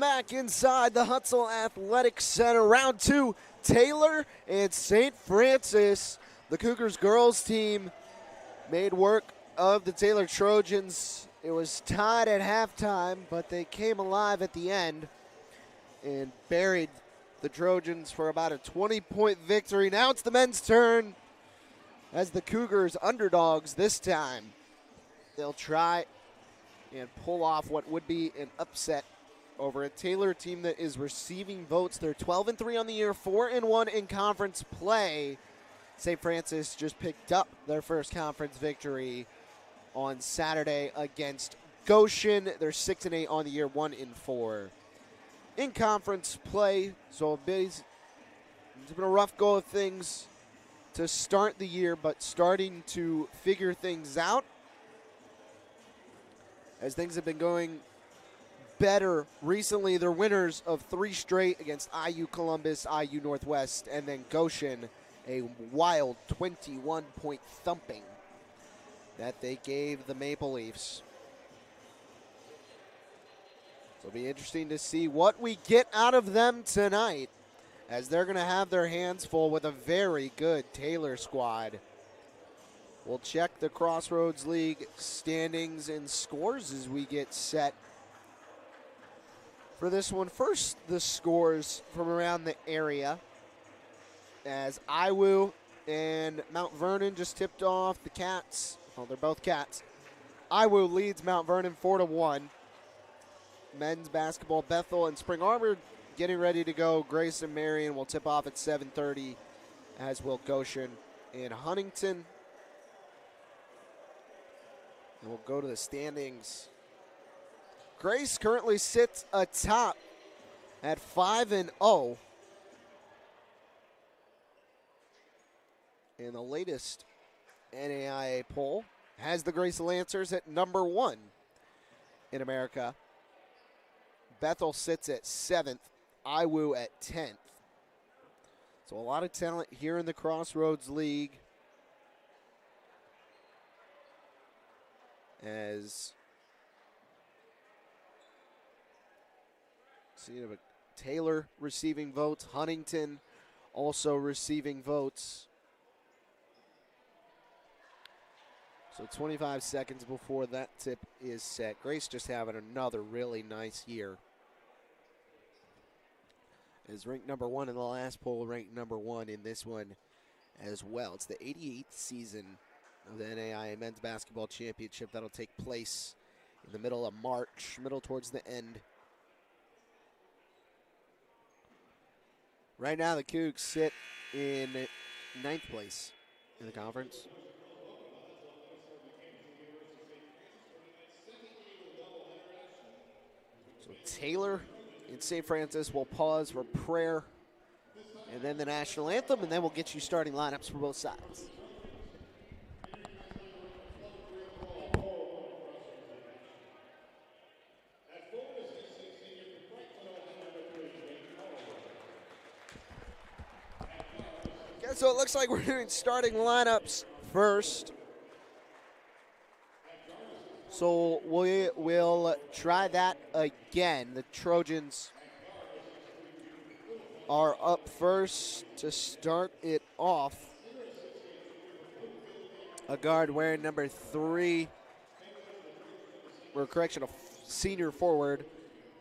Welcome back inside the Hutzel Athletic Center. Round two, Taylor and St. Francis. The Cougars girls team made work of the Taylor Trojans. It was tied at halftime, but they came alive at the end and buried the Trojans for about a 20-point victory. Now it's the men's turn as the Cougars underdogs this time. They'll try and pull off what would be an upset over a Taylor team that is receiving votes. They're 12-3 on the year, 4-1 in conference play. St. Francis just picked up their first conference victory on Saturday against Goshen. They're 6-8 on the year, 1-4 in conference play. So it's been a rough go of things to start the year, but starting to figure things out as things have been going better recently. They're winners of 3 straight against IU Columbus, IU Northwest, and then Goshen, a wild 21-point thumping that they gave the Maple Leafs. So it'll be interesting to see what we get out of them tonight, as they're going to have their hands full with a very good Taylor squad. We'll check the Crossroads League standings and scores as we get set for this one. First, the scores from around the area, as IWU and Mount Vernon just tipped off. The Cats, well, they're both Cats. IWU leads Mount Vernon 4-1. Men's basketball, Bethel and Spring Arbor getting ready to go. Grace and Marion will tip off at 7:30, as will Goshen and Huntington. And we'll go to the standings. Grace currently sits atop at 5-0. In the latest NAIA poll has the Grace Lancers at number 1 in America. Bethel sits at 7th, IWU at 10th. So a lot of talent here in the Crossroads League, as Taylor receiving votes, Huntington also receiving votes. So 25 seconds before that tip is set. Grace just having another really nice year. Is ranked number 1 in the last poll, ranked number 1 in this one as well. It's the 88th season of the NAIA Men's Basketball Championship. That'll take place in the middle of March, middle towards the end. Right now, the Cougs sit in 9th place in the conference. So Taylor and St. Francis will pause for prayer and then the national anthem, and then we'll get you starting lineups for both sides. Okay, so it looks like we're doing starting lineups first. So we will try that again. The Trojans are up first to start it off. A guard wearing number 3, or correction, a senior forward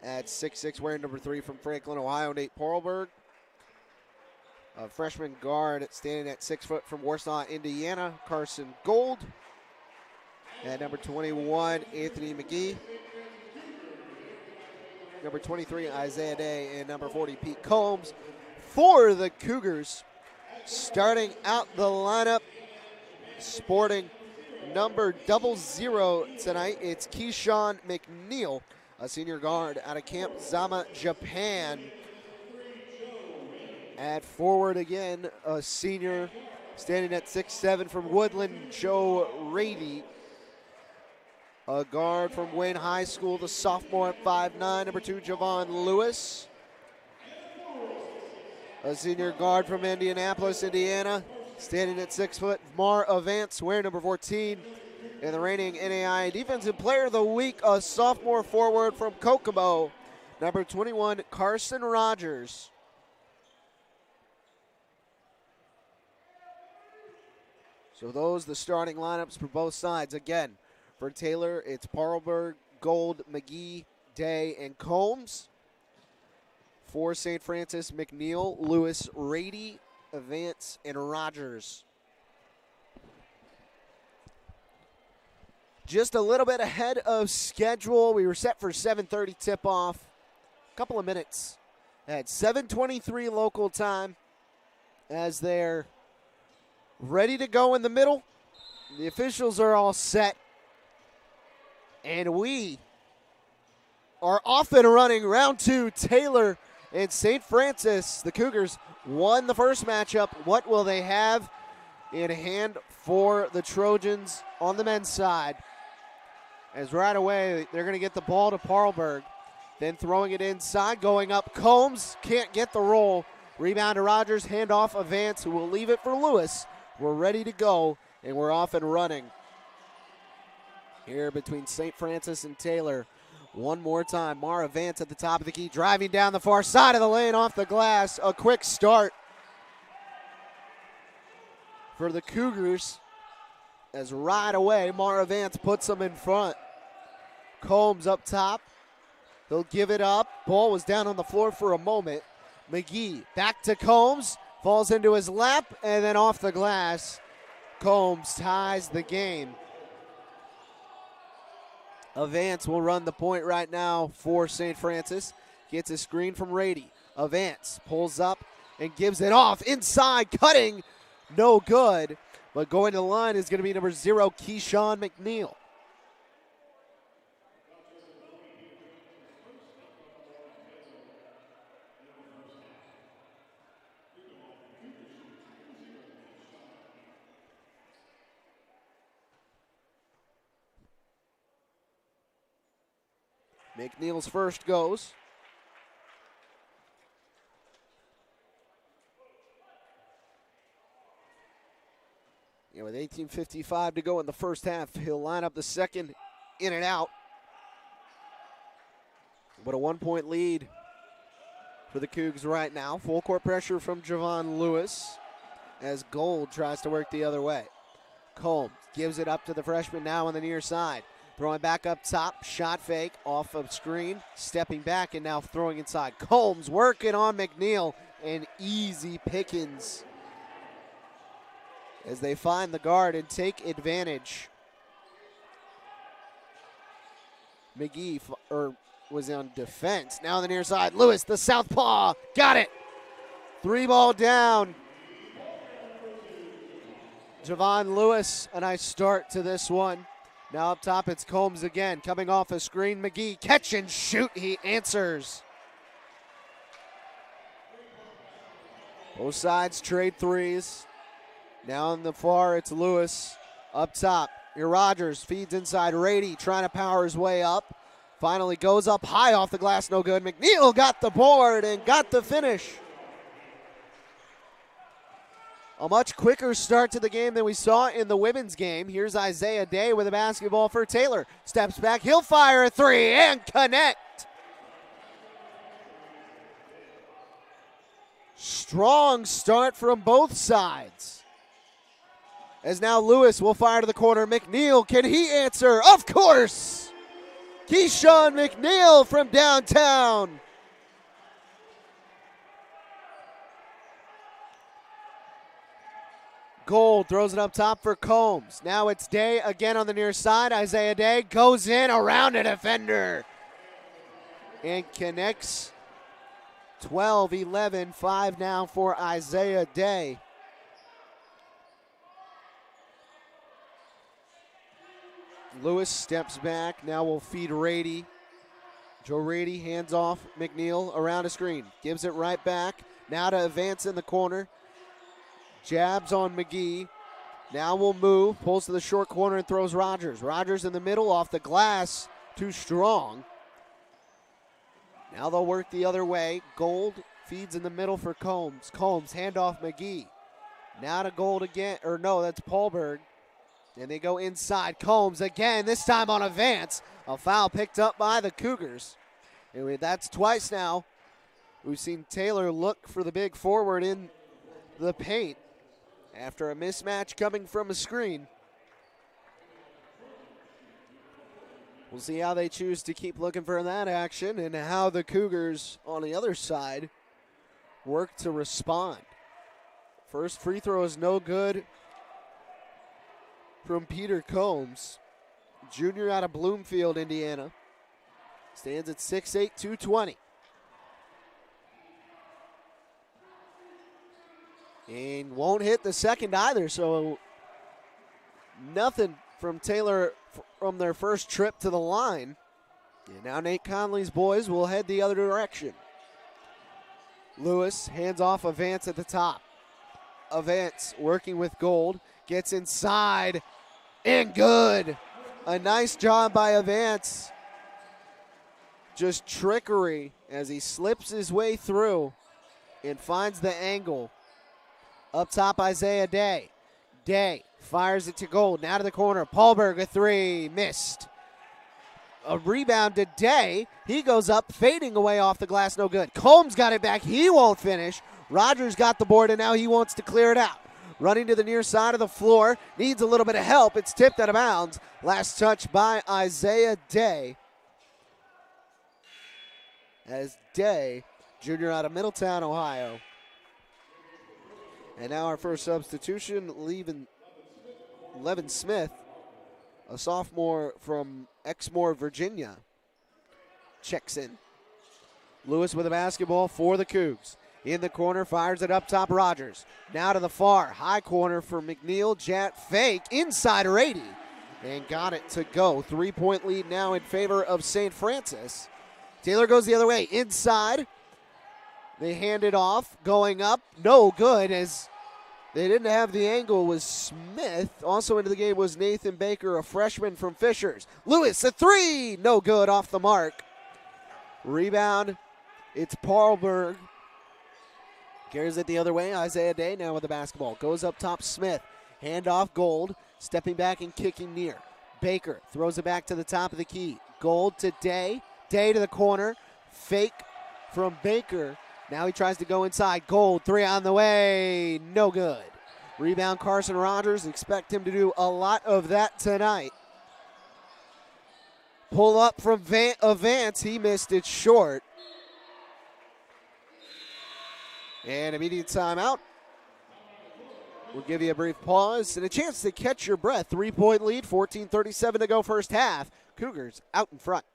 at 6'6", wearing number 3 from Franklin, Ohio, Nate Porlberg. A freshman guard standing at 6 foot from Warsaw, Indiana, Carson Gold. And number 21, Anthony McGee. Number 23, Isaiah Day. And number 40, Pete Combs. For the Cougars, starting out the lineup, sporting number 00 tonight, it's Keyshawn McNeil, a senior guard out of Camp Zama, Japan. At forward again, a senior standing at 6'7" from Woodland, Joe Rady. A guard from Wayne High School, the sophomore at 5'9", number 2, Javon Lewis. A senior guard from Indianapolis, Indiana, standing at 6 foot, Mar Avance, wearing number 14. And the reigning NAIA Defensive Player of the Week, a sophomore forward from Kokomo, number 21, Carson Rogers. So those the starting lineups for both sides. Again, for Taylor, it's Paarlberg, Gold, McGee, Day, and Combs. For St. Francis, McNeil, Lewis, Rady, Avance, and Rogers. Just a little bit ahead of schedule. We were set for 7:30 tip-off. A couple of minutes at 7:23 local time as they're ready to go in the middle. The officials are all set. And we are off and running. Round 2, Taylor and St. Francis. The Cougars won the first matchup. What will they have in hand for the Trojans on the men's side? As right away, they're going to get the ball to Paarlberg. Then throwing it inside, going up. Combs can't get the roll. Rebound to Rogers, handoff Avance, who will leave it for Lewis. We're ready to go, and we're off and running. Here between St. Francis and Taylor. One more time, Mara Avance at the top of the key, driving down the far side of the lane off the glass. A quick start for the Cougars. As right away, Mara Avance puts them in front. Combs up top. He'll give it up. Ball was down on the floor for a moment. McGee back to Combs. Falls into his lap and then off the glass. Combs ties the game. Avance will run the point right now for St. Francis. Gets a screen from Rady. Avance pulls up and gives it off. Inside, cutting. No good. But going to the line is going to be number 0, Keyshawn McNeil. McNeil's first goes. With 18:55 to go in the first half, he'll line up the second, in and out. But a 1-point lead for the Cougs right now. Full court pressure from Javon Lewis as Gold tries to work the other way. Combs gives it up to the freshman now on the near side. Throwing back up top, shot fake off of screen, stepping back and now throwing inside. Combs working on McNeil, and easy pickings as they find the guard and take advantage. McGee was on defense. Now on the near side, Lewis, the southpaw, got it. 3-ball down. Javon Lewis, a nice start to this one. Now up top, it's Combs again, coming off a screen. McGee, catch and shoot, he answers. Both sides trade threes. Now on the far, it's Lewis. Up top, here Rogers feeds inside. Rady trying to power his way up. Finally goes up high off the glass, no good. McNeil got the board and got the finish. A much quicker start to the game than we saw in the women's game. Here's Isaiah Day with a basketball for Taylor. Steps back, he'll fire a three and connect. Strong start from both sides. As now Lewis will fire to the corner. McNeil, can he answer? Of course! Keyshawn McNeil from downtown. Gold throws it up top for Combs. Now it's Day again on the near side. Isaiah Day goes in around a defender and connects. 12-11, 5 now for Isaiah Day. Lewis steps back. Now will feed Rady. Joe Rady hands off McNeil around a screen. Gives it right back. Now to Avance in the corner. Jabs on McGee. Now will move. Pulls to the short corner and throws Rogers. Rogers in the middle off the glass. Too strong. Now they'll work the other way. Gold feeds in the middle for Combs. Combs handoff McGee. Now to Gold again. Or no, that's Paarlberg. And they go inside. Combs again, this time on Avance. A foul picked up by the Cougars. And that's twice now. We've seen Taylor look for the big forward in the paint after a mismatch coming from a screen. We'll see how they choose to keep looking for that action and how the Cougars on the other side work to respond. First free throw is no good from Peter Combs, junior out of Bloomfield, Indiana. Stands at 6'8", 220. And won't hit the second either, so nothing from Taylor from their first trip to the line. And now Nate Conley's boys will head the other direction. Lewis hands off Avance at the top. Avance working with Gold, gets inside, and good. A nice job by Avance. Just trickery as he slips his way through and finds the angle. Up top, Isaiah Day. Day fires it to Gold. Now to the corner. Paulberg, a three. Missed. A rebound to Day. He goes up, fading away off the glass. No good. Combs got it back. He won't finish. Rogers got the board, and now he wants to clear it out. Running to the near side of the floor. Needs a little bit of help. It's tipped out of bounds. Last touch by Isaiah Day. As Day, junior out of Middletown, Ohio. And now our first substitution, Levin Smith, a sophomore from Exmoor, Virginia, checks in. Lewis with a basketball for the Cougs. In the corner, fires it up top, Rogers. Now to the far, high corner for McNeil. Jet fake, insider 80, and got it to go. 3-point lead now in favor of St. Francis. Taylor goes the other way, inside. They hand it off, going up, no good as they didn't have the angle was Smith. Also into the game was Nathan Baker, a freshman from Fishers. Lewis, a three, no good, off the mark. Rebound, it's Paulberg. Carries it the other way, Isaiah Day now with the basketball. Goes up top, Smith, hand off Gold, stepping back and kicking near. Baker throws it back to the top of the key. Gold to Day, Day to the corner, fake from Baker. Now he tries to go inside. Gold, three on the way. No good. Rebound Carson Rogers. Expect him to do a lot of that tonight. Pull up from Avance. He missed it short. And immediate timeout. We'll give you a brief pause and a chance to catch your breath. 3-point lead, 14:37 to go first half. Cougars out in front.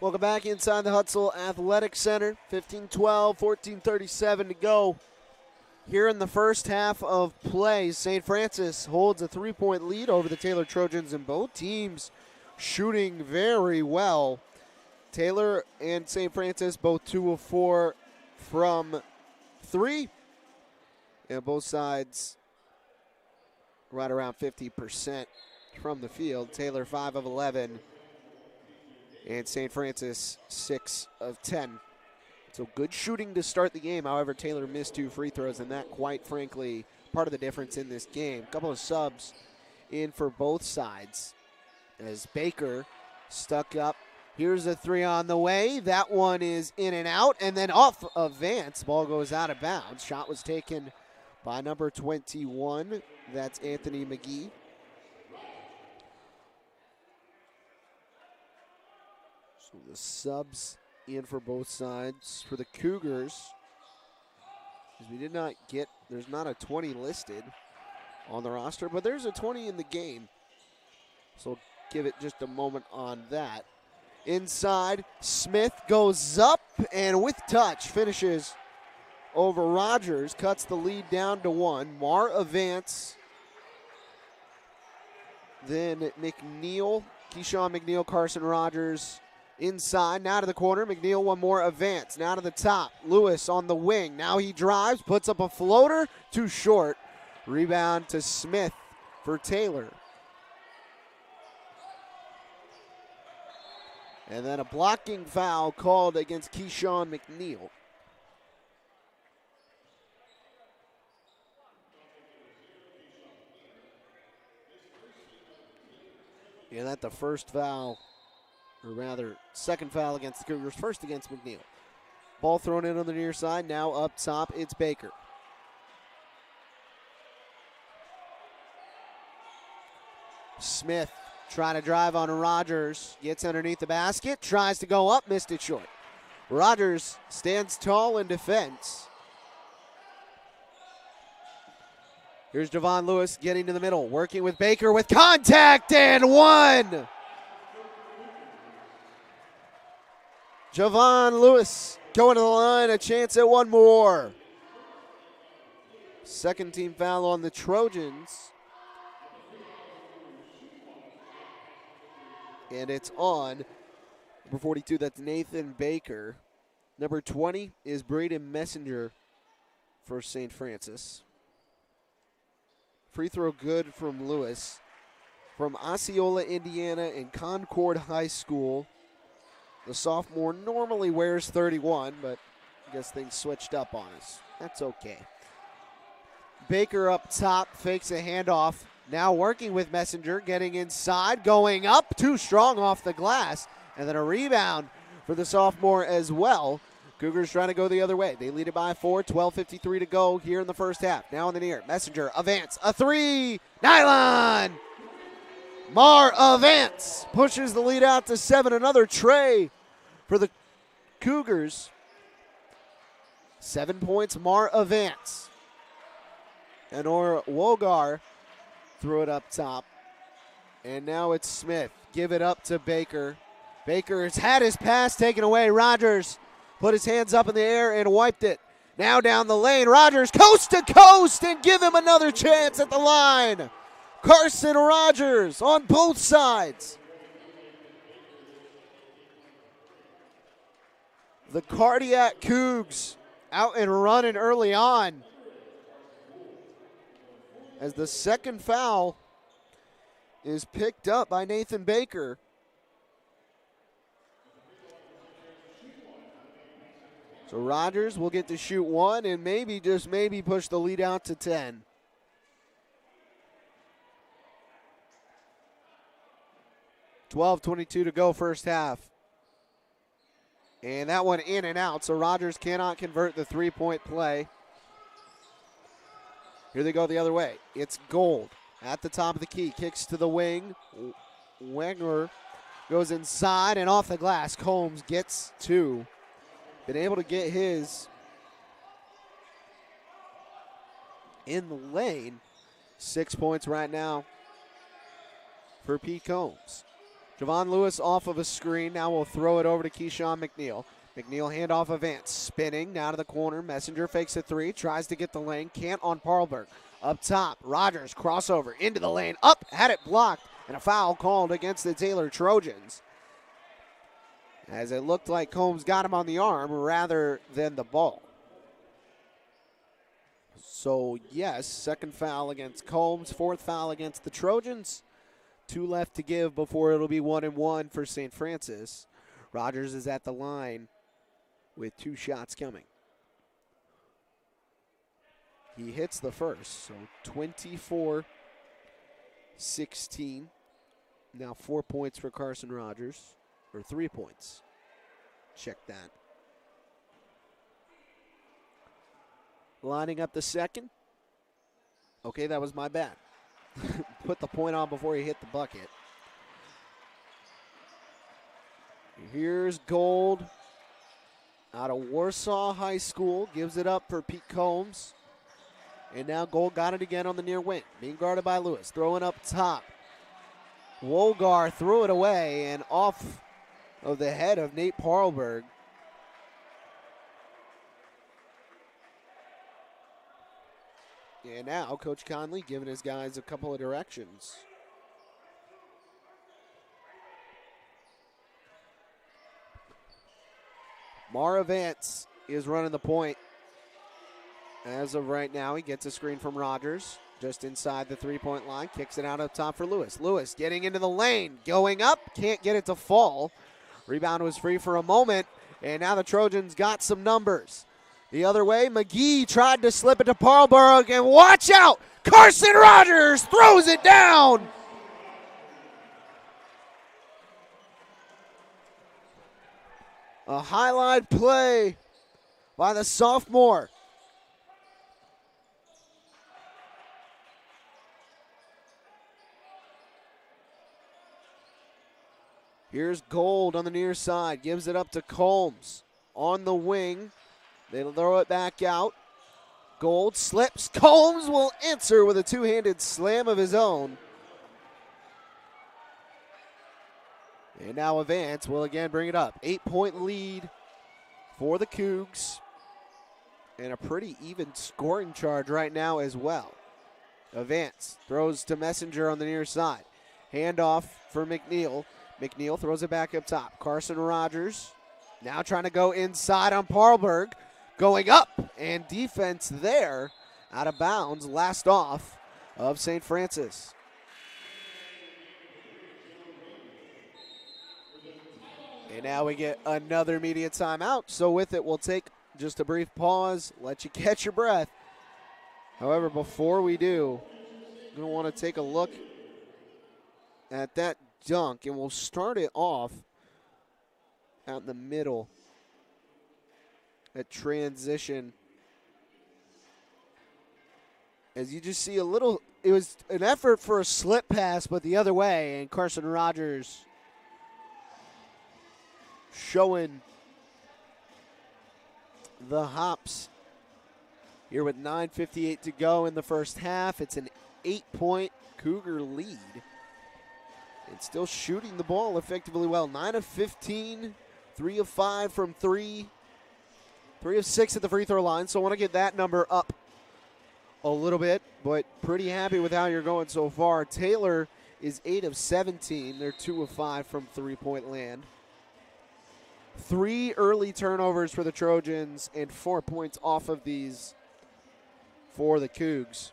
Welcome back inside the Hutzel Athletic Center. 15-12, 14:37 to go. Here in the first half of play, St. Francis holds a 3-point lead over the Taylor Trojans, and both teams shooting very well. Taylor and St. Francis both 2 of 4 from 3. And both sides right around 50% from the field. Taylor 5 of 11. And St. Francis 6 of 10. So good shooting to start the game. However, Taylor missed 2 free throws, and that, quite frankly, part of the difference in this game. A couple of subs in for both sides as Baker stuck up. Here's a 3 on the way. That one is in and out, and then off of Vance. Ball goes out of bounds. Shot was taken by number 21. That's Anthony McGee. So the subs in for both sides. For the Cougars, because we did not get, there's not a 20 listed on the roster, but there's a 20 in the game. So we'll give it just a moment on that. Inside, Smith goes up and with touch finishes over Rogers, cuts the lead down to 1. Marr advance. Then McNeil, Keyshawn McNeil, Carson Rogers inside. Now to the corner. McNeil one more advance. Now to the top. Lewis on the wing. Now he drives, puts up a floater. Too short. Rebound to Smith for Taylor. And then a blocking foul called against Keyshawn McNeil. And that's the first foul, or rather, second foul against the Cougars, first against McNeil. Ball thrown in on the near side. Now up top, it's Baker. Smith trying to drive on Rogers. Gets underneath the basket. Tries to go up. Missed it short. Rogers stands tall in defense. Here's Javon Lewis getting to the middle. Working with Baker with contact and one. Javon Lewis going to the line. A chance at one more. Second team foul on the Trojans. And it's on number 42, that's Nathan Baker. Number 20 is Braden Messenger for St. Francis. Free throw good from Lewis. From Osceola, Indiana, and Concord High School. The sophomore normally wears 31, but I guess things switched up on us. That's okay. Baker up top, fakes a handoff. Now working with Messenger, getting inside, going up, too strong off the glass. And then a rebound for the sophomore as well. Cougars trying to go the other way. They lead it by 4, 12:53 to go here in the first half. Now in the near, Messenger, advance, a three, nylon! Marr advance, pushes the lead out to 7, another tray for the Cougars. 7 points, Marr advance. And Wogar threw it up top. And now it's Smith. Give it up to Baker. Baker has had his pass taken away. Rogers put his hands up in the air and wiped it. Now down the lane. Rogers coast to coast and give him another chance at the line. Carson Rogers on both sides. The Cardiac Cougs out and running early on. As the second foul is picked up by Nathan Baker. So Rogers will get to shoot one and maybe, just maybe, push the lead out to 10. .22 to go first half. And that one in and out, so Rogers cannot convert the three-point play. Here they go the other way. It's Gold at the top of the key. Kicks to the wing. Wenger goes inside and off the glass. Combs gets two. Been able to get his in the lane. 6 points right now for Pete Combs. Javon Lewis off of a screen. Now we'll throw it over to Keyshawn McNeil. McNeil handoff advance, spinning, now to the corner. Messenger fakes a three, tries to get the lane, can't on Parlberg. Up top, Rogers crossover into the lane, up, had it blocked, and a foul called against the Taylor Trojans. As it looked like Combs got him on the arm rather than the ball. So yes, second foul against Combs, fourth foul against the Trojans. 2 left to give before it'll be 1-1 for St. Francis. Rogers is at the line with 2 shots coming. He hits the first, so 24-16. Now 4 points for Carson Rogers, or 3 points. Check that. Lining up the second. Okay, that was my bad. Put the point on before he hit the bucket. Here's Gold out of Warsaw High School. Gives it up for Pete Combs. And now Gold got it again on the near wing. Being guarded by Lewis. Throwing up top. Wolgar threw it away and off of the head of Nate Parlberg. And now Coach Conley giving his guys a couple of directions. Mara Vance is running the point. As of right now, he gets a screen from Rogers. Just inside the three-point line, kicks it out up top for Lewis. Lewis getting into the lane, going up, can't get it to fall. Rebound was free for a moment, and now the Trojans got some numbers. The other way, McGee tried to slip it to Parlberg, and watch out! Carson Rogers throws it down! A highlight play by the sophomore. Here's Gold on the near side, gives it up to Combs on the wing. They'll throw it back out. Gold slips. Combs will answer with a two-handed slam of his own. And now Vance will again bring it up. 8-point lead for the Cougs. And a pretty even scoring charge right now as well. Vance throws to Messenger on the near side. Handoff for McNeil. McNeil throws it back up top. Carson Rogers now trying to go inside on Parlberg. Going up, and defense there, out of bounds, last off of St. Francis. And now we get another media timeout. So with it, we'll take just a brief pause, let you catch your breath. However, before we do, I'm going to want to take a look at that dunk, and we'll start it off out in the middle. At transition. As you just see a little, it was an effort for a slip pass, but the other way, and Carson Rogers showing the hops here with 9:58 to go in the first half. It's an 8-point Cougar lead. And still shooting the ball effectively well. 9 of 15, 3 of 5 from 3. 3 of 6 at the free throw line, so I want to get that number up a little bit, but pretty happy with how you're going so far. Taylor is 8 of 17. They're 2 of 5 from three-point land. 3 early turnovers for the Trojans and 4 points off of these for the Cougs.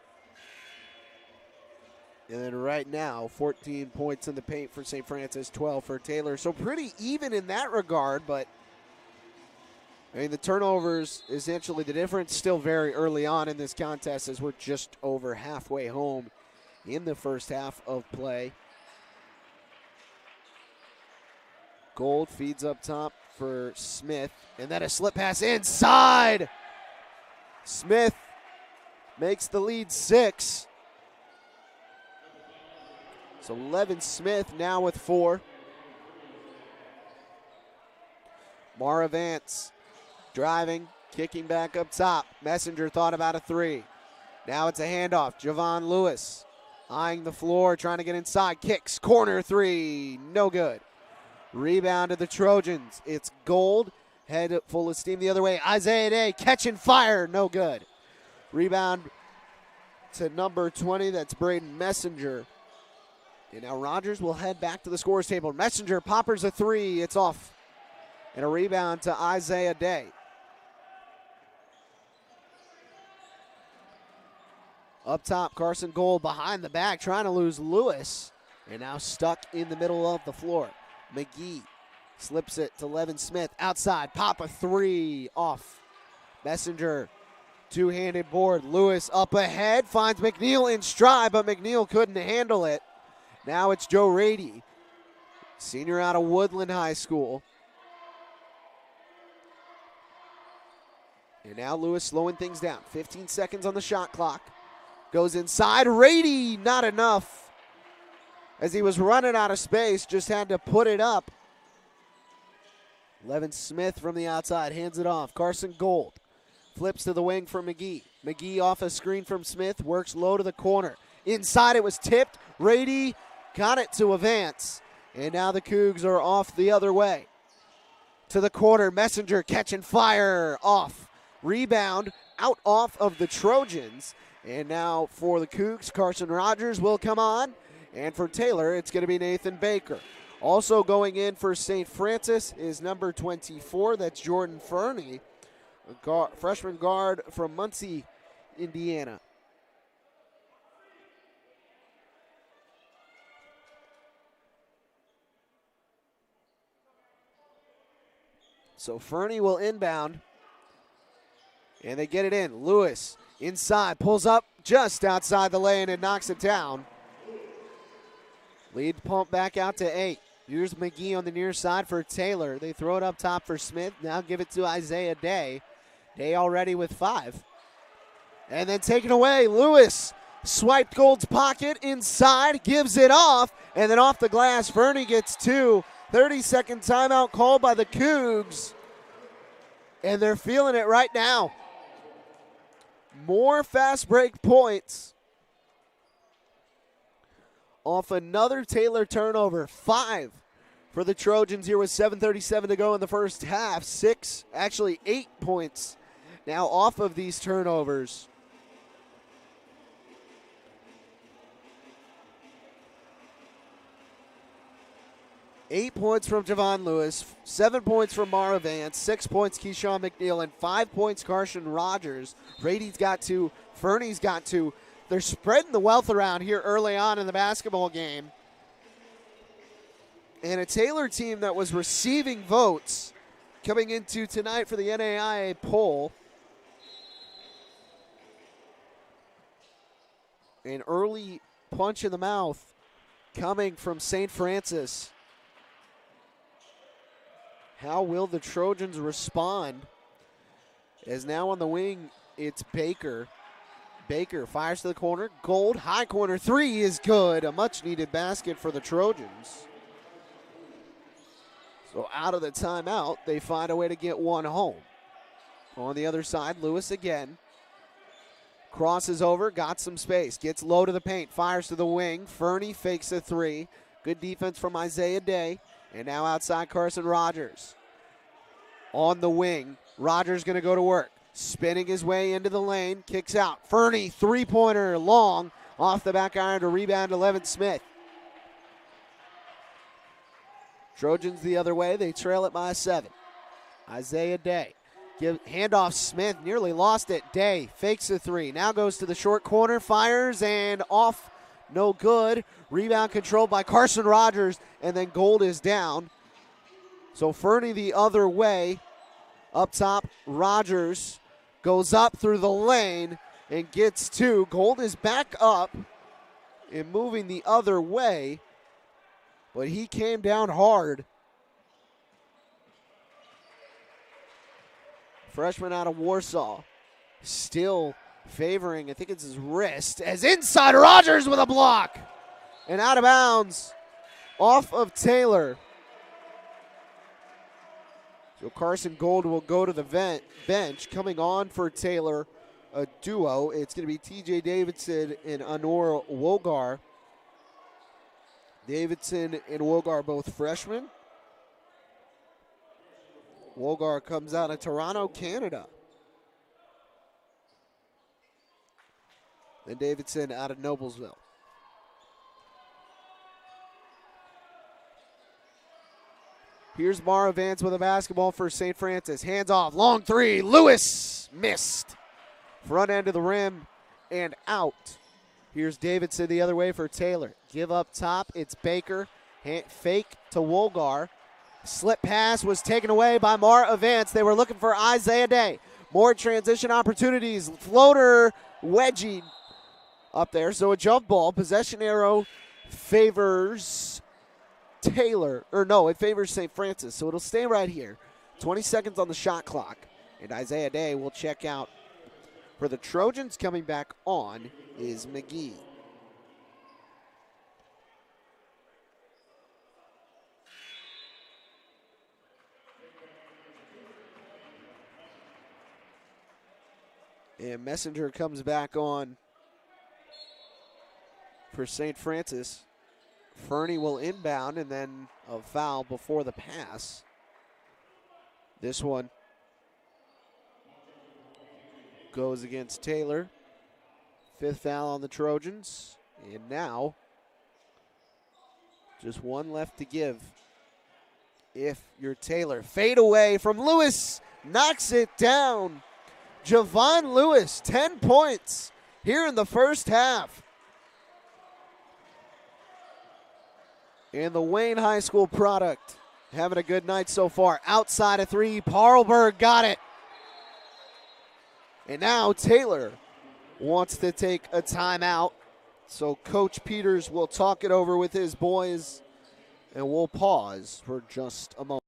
And then right now, 14 points in the paint for St. Francis, 12 for Taylor. So pretty even in that regard, but I mean, the turnovers, essentially the difference still very early on in this contest as we're just over halfway home in the first half of play. Gold feeds up top for Smith, and then a slip pass inside. Smith makes the lead 6. So Levin Smith now with 4. Mara Vance driving, kicking back up top. Messenger thought about a 3. Now it's a handoff. Javon Lewis eyeing the floor, trying to get inside. Kicks, corner 3, no good. Rebound to the Trojans. It's Gold, head full of steam the other way. Isaiah Day catching fire, no good. Rebound to number 20, that's Braden Messenger. And now Rogers will head back to the scores table. Messenger poppers a 3, it's off. And a rebound to Isaiah Day. Up top, Carson Gold behind the back, trying to lose Lewis. And now stuck in the middle of the floor. McGee slips it to Levin Smith. Outside, pop a 3, off. Messenger, two-handed board. Lewis up ahead, finds McNeil in stride, but McNeil couldn't handle it. Now it's Joe Rady, senior out of Woodland High School. And now Lewis slowing things down. 15 seconds on the shot clock. Goes inside. Rady, not enough. As he was running out of space, just had to put it up. Levin Smith from the outside hands it off. Carson Gold flips to the wing for McGee. McGee off a screen from Smith, works low to the corner. Inside it was tipped. Rady got it to advance, and now the Cougs are off the other way. To the corner, Messenger catching fire off. Rebound out off of the Trojans. And now for the Cougs, Carson Rogers will come on. And for Taylor, it's going to be Nathan Baker. Also going in for St. Francis is number 24. That's Jordan Fernie, a freshman guard from Muncie, Indiana. So Fernie will inbound, and they get it in. Lewis inside, pulls up just outside the lane and knocks it down. Lead pump back out to 8. Here's McGee on the near side for Taylor. They throw it up top for Smith. Now give it to Isaiah Day. Day already with 5. And then taken away. Lewis swiped Gold's pocket inside, gives it off, and then off the glass, Fernie gets 2. 30-second timeout called by the Cougs, and they're feeling it right now. More fast break points off another Taylor turnover. 5 for the Trojans here with 7:37 to go in the first half. 8 points now off of these turnovers. 8 points from Javon Lewis, 7 points from Mara Vance, 6 points Keyshawn McNeil, and 5 points Carson Rogers. Brady's got 2, Fernie's got 2. They're spreading the wealth around here early on in the basketball game. And a Taylor team that was receiving votes coming into tonight for the NAIA poll. An early punch in the mouth coming from St. Francis. How will the Trojans respond? As now on the wing, it's Baker. Baker fires to the corner. Gold, high corner, 3 is good. A much-needed basket for the Trojans. So out of the timeout, they find a way to get one home. On the other side, Lewis again. Crosses over, got some space. Gets low to the paint, fires to the wing. Fernie fakes a 3. Good defense from Isaiah Day. And now outside Carson Rogers. On the wing, Rogers going to go to work. Spinning his way into the lane, kicks out. Fernie, three-pointer, long, off the back iron to rebound 11 Smith. Trojans the other way, they trail it by 7. Isaiah Day, handoff Smith, nearly lost it. Day fakes a 3, now goes to the short corner, fires, and off, no good. Rebound controlled by Carson Rogers, and then Gold is down. So Fernie the other way. Up top, Rogers goes up through the lane and gets 2. Gold is back up and moving the other way, but he came down hard. Freshman out of Warsaw, still favoring, I think it's his wrist, as inside Rogers with a block. And out of bounds, off of Taylor. So Carson Gold will go to the bench. Coming on for Taylor, a duo. It's going to be TJ Davidson and Honor Wogar. Davidson and Wogar both freshmen. Wogar comes out of Toronto, Canada. And Davidson out of Noblesville. Here's Mara Vance with a basketball for St. Francis. Hands off, long 3. Lewis missed. Front end of the rim and out. Here's Davidson the other way for Taylor. Give up top, it's Baker. Fake to Wogar. Slip pass was taken away by Mara Vance. They were looking for Isaiah Day. More transition opportunities. Floater wedgie up there. So a jump ball. Possession arrow favors Taylor. Or no, it favors St. Francis. So it'll stay right here. 20 seconds on the shot clock. And Isaiah Day will check out. For the Trojans, coming back on is McGee. And Messenger comes back on for St. Francis Fernie will inbound, and then a foul before the pass. This one goes against Taylor. 5th foul on the Trojans. And now, just one left to give. If you're Taylor, fade away from Lewis, knocks it down. Javon Lewis, 10 points here in the first half. And the Wayne High School product having a good night so far. Outside of 3, Parlberg got it. And now Taylor wants to take a timeout. So Coach Peters will talk it over with his boys, and we'll pause for just a moment.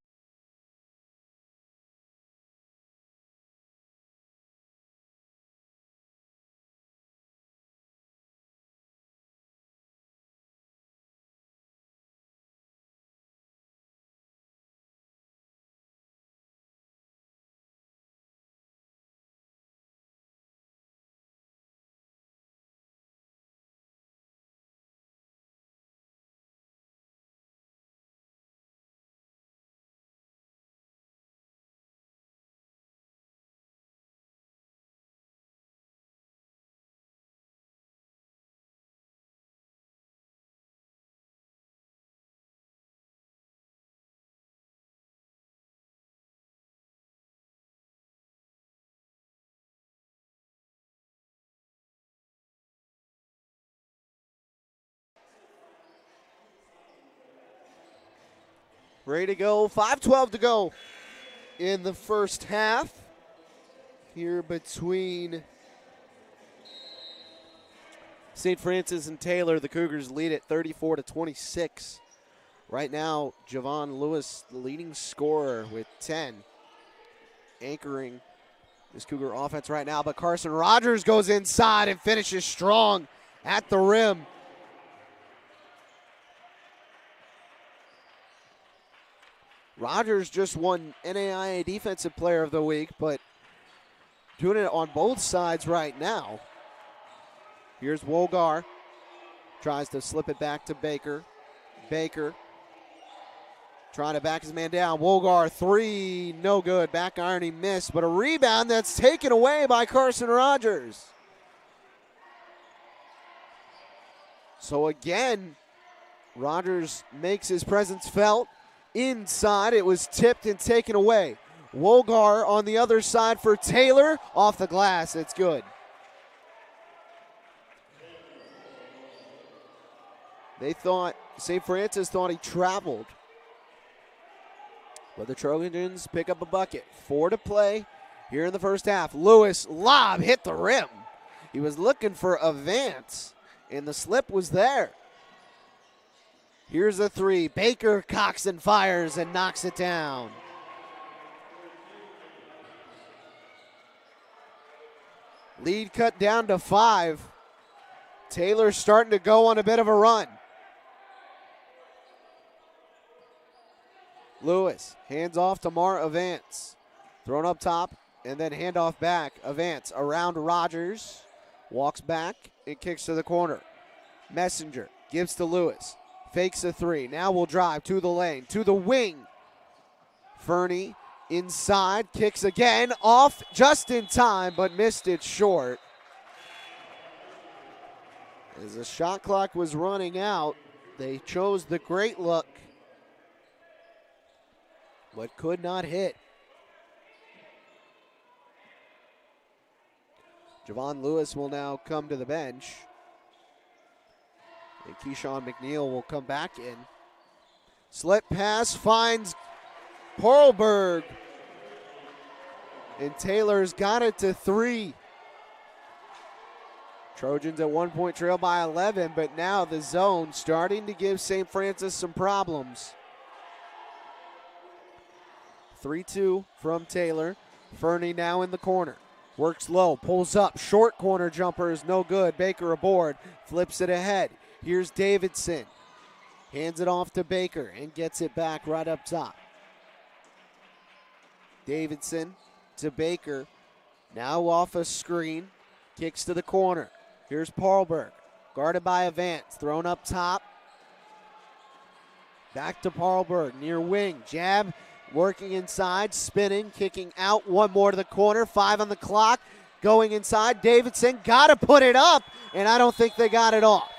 Ready to go. 5:12 to go in the first half. Here between St. Francis and Taylor, the Cougars lead it 34-26. Right now, Javon Lewis, the leading scorer with 10. Anchoring this Cougar offense right now, but Carson Rogers goes inside and finishes strong at the rim. Rogers just won NAIA Defensive Player of the Week, but doing it on both sides right now. Here's Wogar. Tries to slip it back to Baker. Baker trying to back his man down. Wogar, 3, no good. Back iron, he missed, but a rebound that's taken away by Carson Rogers. So again, Rogers makes his presence felt. Inside, it was tipped and taken away. Wogar on the other side for Taylor. Off the glass, it's good. St. Francis thought he traveled. But the Trojans pick up a bucket. 4 to play here in the first half. Lewis, lob, hit the rim. He was looking for a Vance, and the slip was there. Here's a 3. Baker cocks and fires and knocks it down. Lead cut down to 5. Taylor's starting to go on a bit of a run. Lewis hands off to Mar Avance. Thrown up top and then handoff back. Avance around Rogers. Walks back and kicks to the corner. Messenger gives to Lewis. Fakes a 3. Now will drive to the lane, to the wing. Fernie inside, kicks again, off just in time, but missed it short. As the shot clock was running out, they chose the great look, but could not hit. Javon Lewis will now come to the bench. And Keyshawn McNeil will come back in. Slip pass finds Parlberg. And Taylor's got it to 3. Trojans at 1-point trail by 11, but now the zone starting to give St. Francis some problems. 3-2 from Taylor. Fernie now in the corner. Works low, pulls up, short corner jumper is no good. Baker aboard, flips it ahead. Here's Davidson. Hands it off to Baker and gets it back right up top. Davidson to Baker. Now off a screen. Kicks to the corner. Here's Parlberg. Guarded by Avance. Thrown up top. Back to Paarlberg, near wing. Jab, working inside, spinning, kicking out. One more to the corner, 5 on the clock. Going inside, Davidson got to put it up, and I don't think they got it off.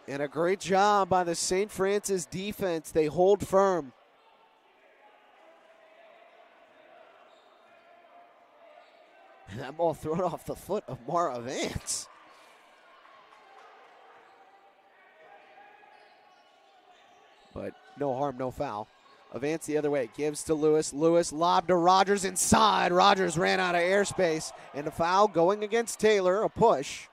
And a great job by the St. Francis defense. They hold firm. And that ball thrown off the foot of Mara Vance. But no harm, no foul. Avance the other way, gives to Lewis. Lewis lobbed to Rogers inside. Rogers ran out of airspace. And a foul going against Taylor, a push.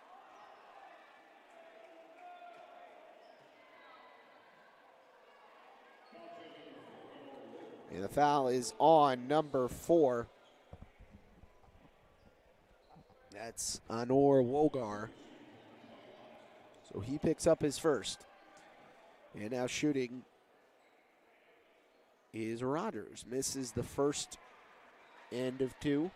And the foul is on number 4. That's Anor Wogar. So he picks up his first. And now shooting is Rogers. Misses the first end of 2.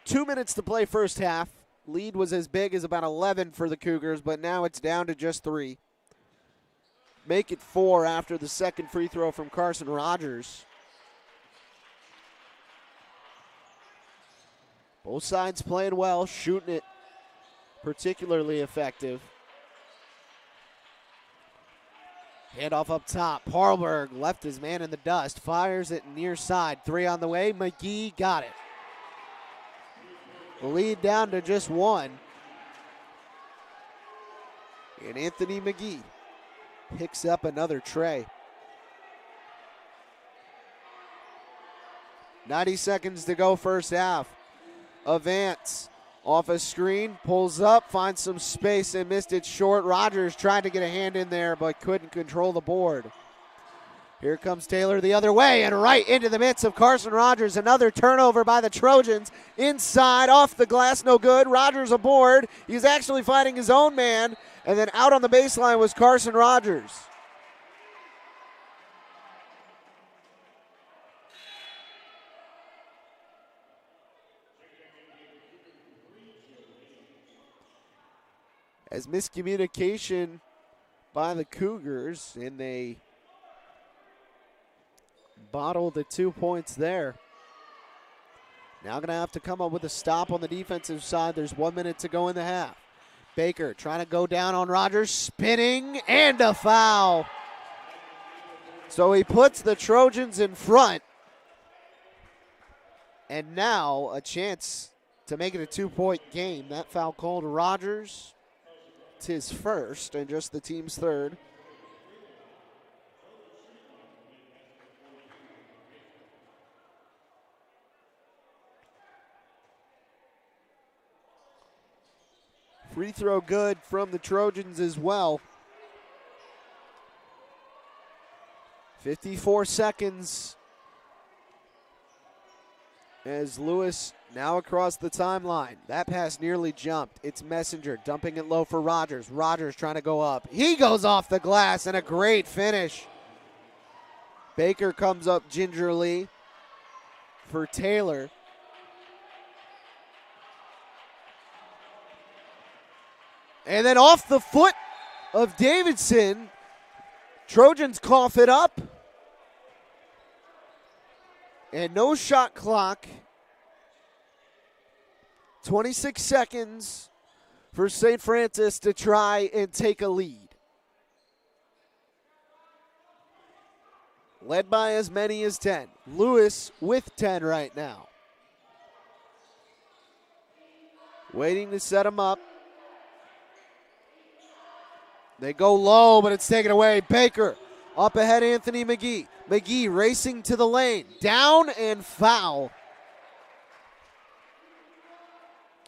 2 minutes to play first half. Lead was as big as about 11 for the Cougars, but now it's down to just 3. Make it 4 after the second free throw from Carson Rogers. Both sides playing well, shooting it particularly effective. Handoff up top. Paarlberg left his man in the dust. Fires it near side. 3 on the way. McGee got it. The lead down to just 1. And Anthony McGee picks up another tray. 90 seconds to go first half. Avance off a screen, pulls up, finds some space and missed it short. Rogers tried to get a hand in there but couldn't control the board. Here comes Taylor the other way and right into the midst of Carson Rogers. Another turnover by the Trojans. Inside, off the glass, no good. Rogers aboard. He's actually fighting his own man. And then out on the baseline was Carson Rogers. As miscommunication by the Cougars, and they bottled the 2 points there. Now going to have to come up with a stop on the defensive side. There's 1 minute to go in the half. Baker trying to go down on Rogers, spinning, and a foul. So he puts the Trojans in front. And now a chance to make it a 2-point game. That foul called Rogers. It's his first and just the team's third. Free throw good from the Trojans as well. 54 seconds as Lewis now across the timeline. That pass nearly jumped. It's Messenger dumping it low for Rogers. Rogers trying to go up. He goes off the glass and a great finish. Baker comes up gingerly for Taylor. And then off the foot of Davidson, Trojans cough it up. And no shot clock. 26 seconds for St. Francis to try and take a lead. Led by as many as 10. Lewis with 10 right now. Waiting to set him up. They go low, but it's taken away. Baker up ahead, Anthony McGee. McGee racing to the lane. Down and foul.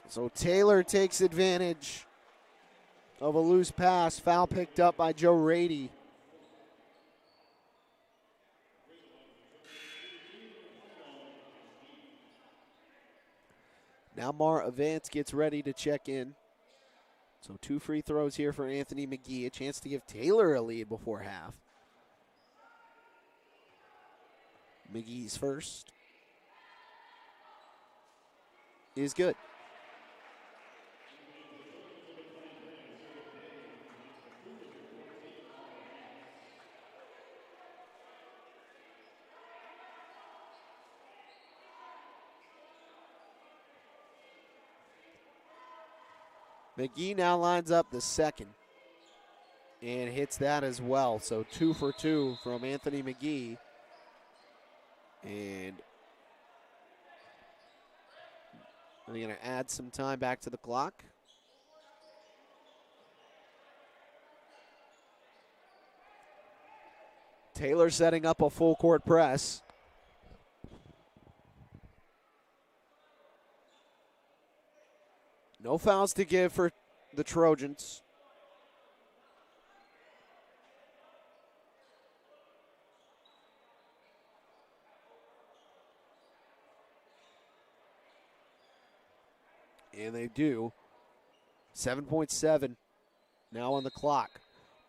So Taylor takes advantage of a loose pass. Foul picked up by Joe Rady. Now Mar Avance gets ready to check in. So 2 free throws here for Anthony McGee. A chance to give Taylor a lead before half. McGee's first. is good. McGee now lines up the second and hits that as well. So 2 for 2 from Anthony McGee. And they're going to add some time back to the clock. Taylor setting up a full court press. No fouls to give for the Trojans. And they do. 7.7 now on the clock.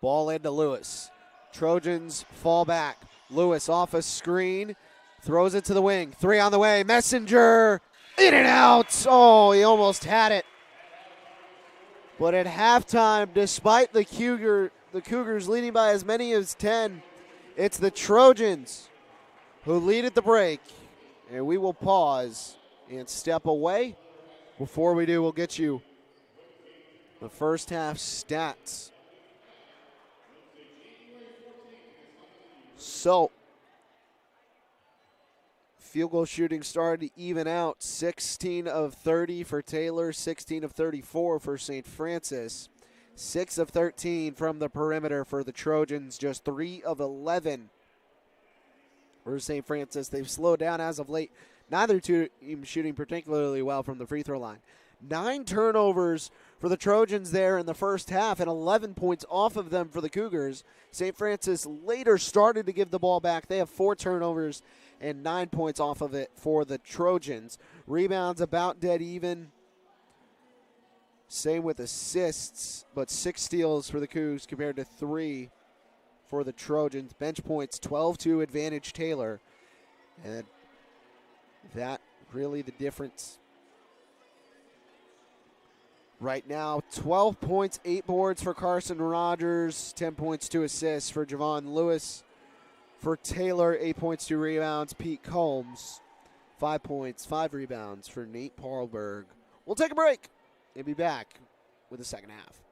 Ball into Lewis. Trojans fall back. Lewis off a screen. Throws it to the wing. 3 on the way. Messenger. In and out. Oh, he almost had it. But at halftime, despite the Cougars leading by as many as 10, it's the Trojans who lead at the break. And we will pause and step away. Before we do, we'll get you the first half stats. So, field goal shooting started to even out. 16 of 30 for Taylor, 16 of 34 for St. Francis. 6 of 13 from the perimeter for the Trojans, just 3 of 11 for St. Francis. They've slowed down as of late. Neither team shooting particularly well from the free throw line. 9 turnovers for the Trojans there in the first half and 11 points off of them for the Cougars. St. Francis later started to give the ball back. They have 4 turnovers and 9 points off of it for the Trojans. Rebounds about dead even. Same with assists, but 6 steals for the Cougs compared to 3 for the Trojans. Bench points 12-2 advantage Taylor. And that really the difference. Right now, 12 points, 8 boards for Carson Rogers, 10 points, 2 assists for Javon Lewis. For Taylor, 8 points, 2 rebounds. Pete Combs, 5 points, 5 rebounds for Nate Paarlberg. We'll take a break and be back with the second half.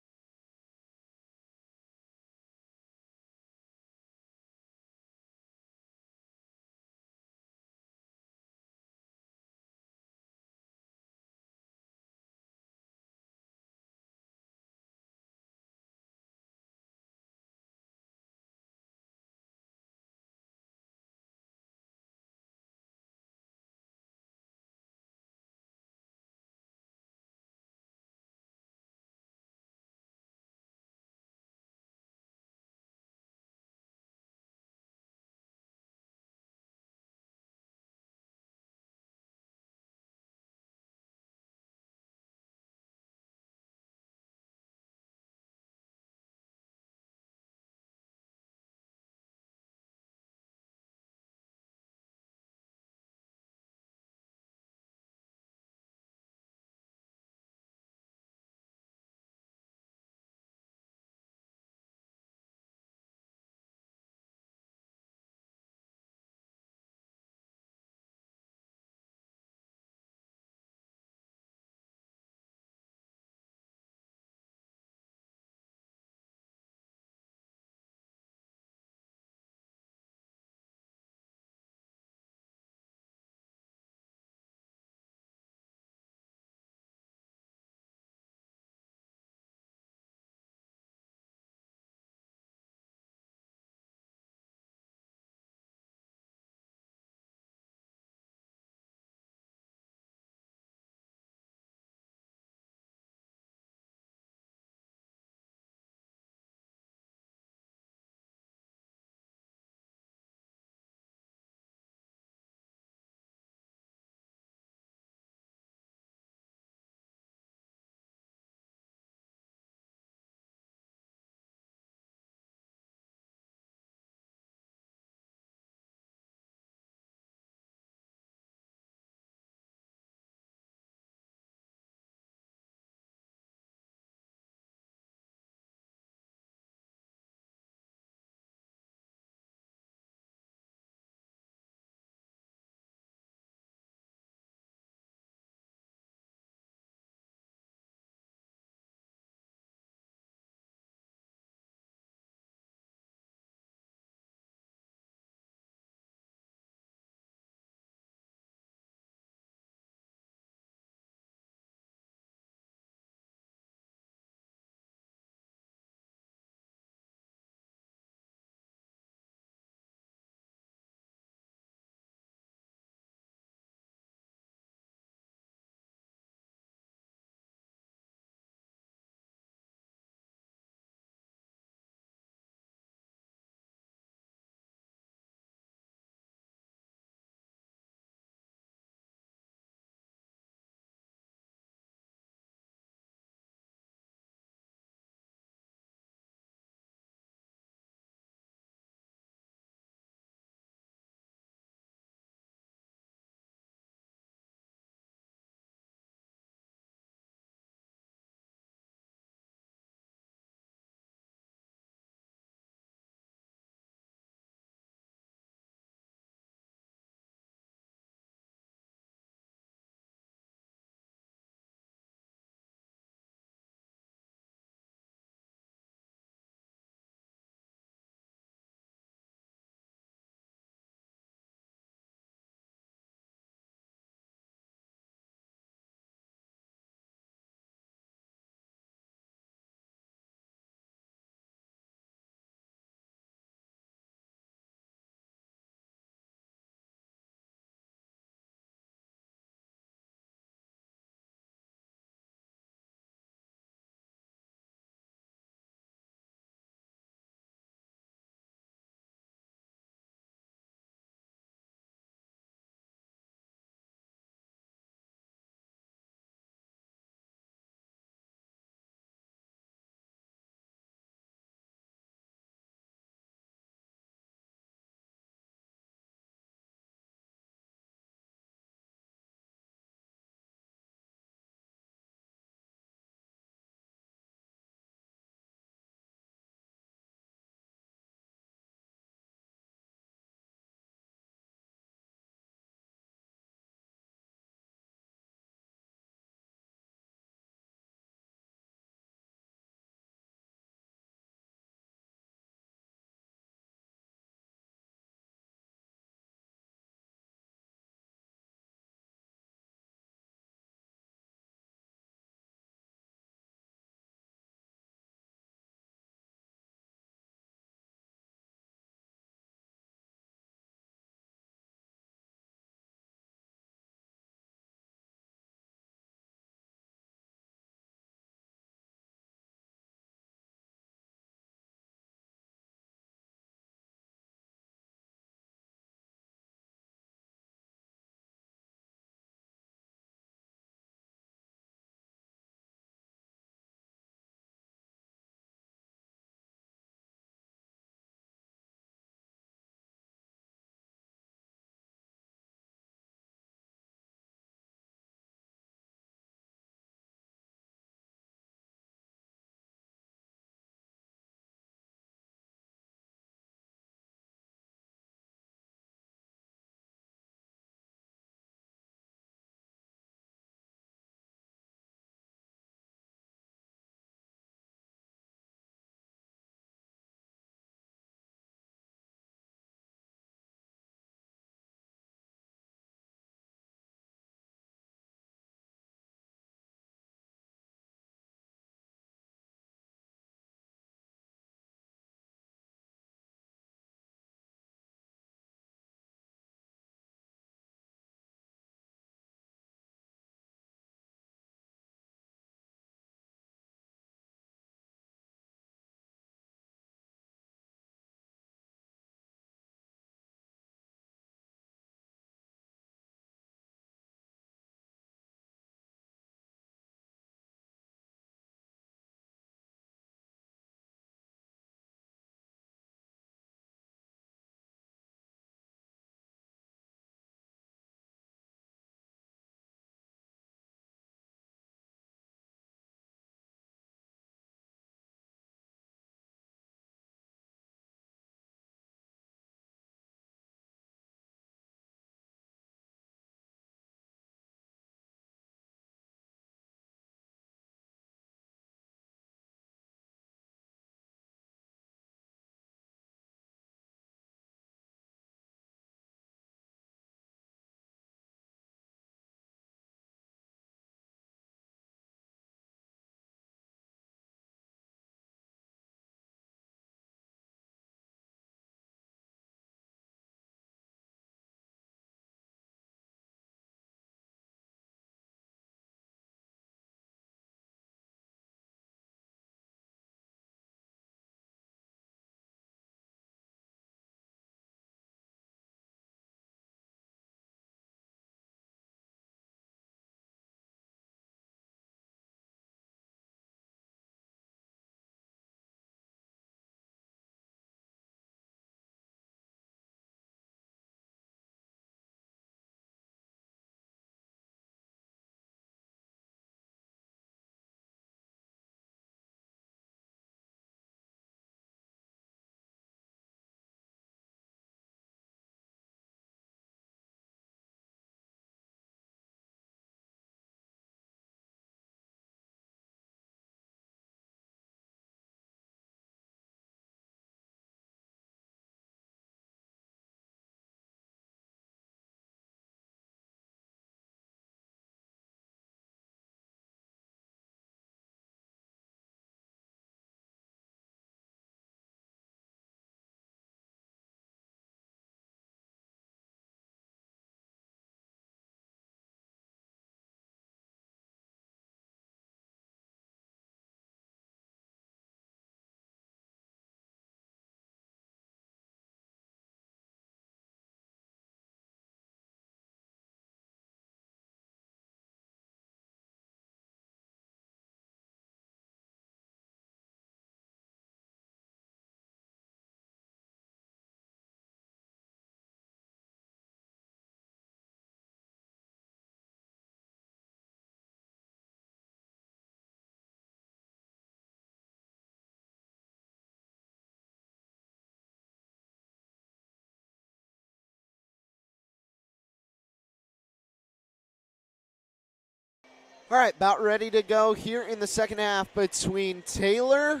All right, about ready to go here in the second half between Taylor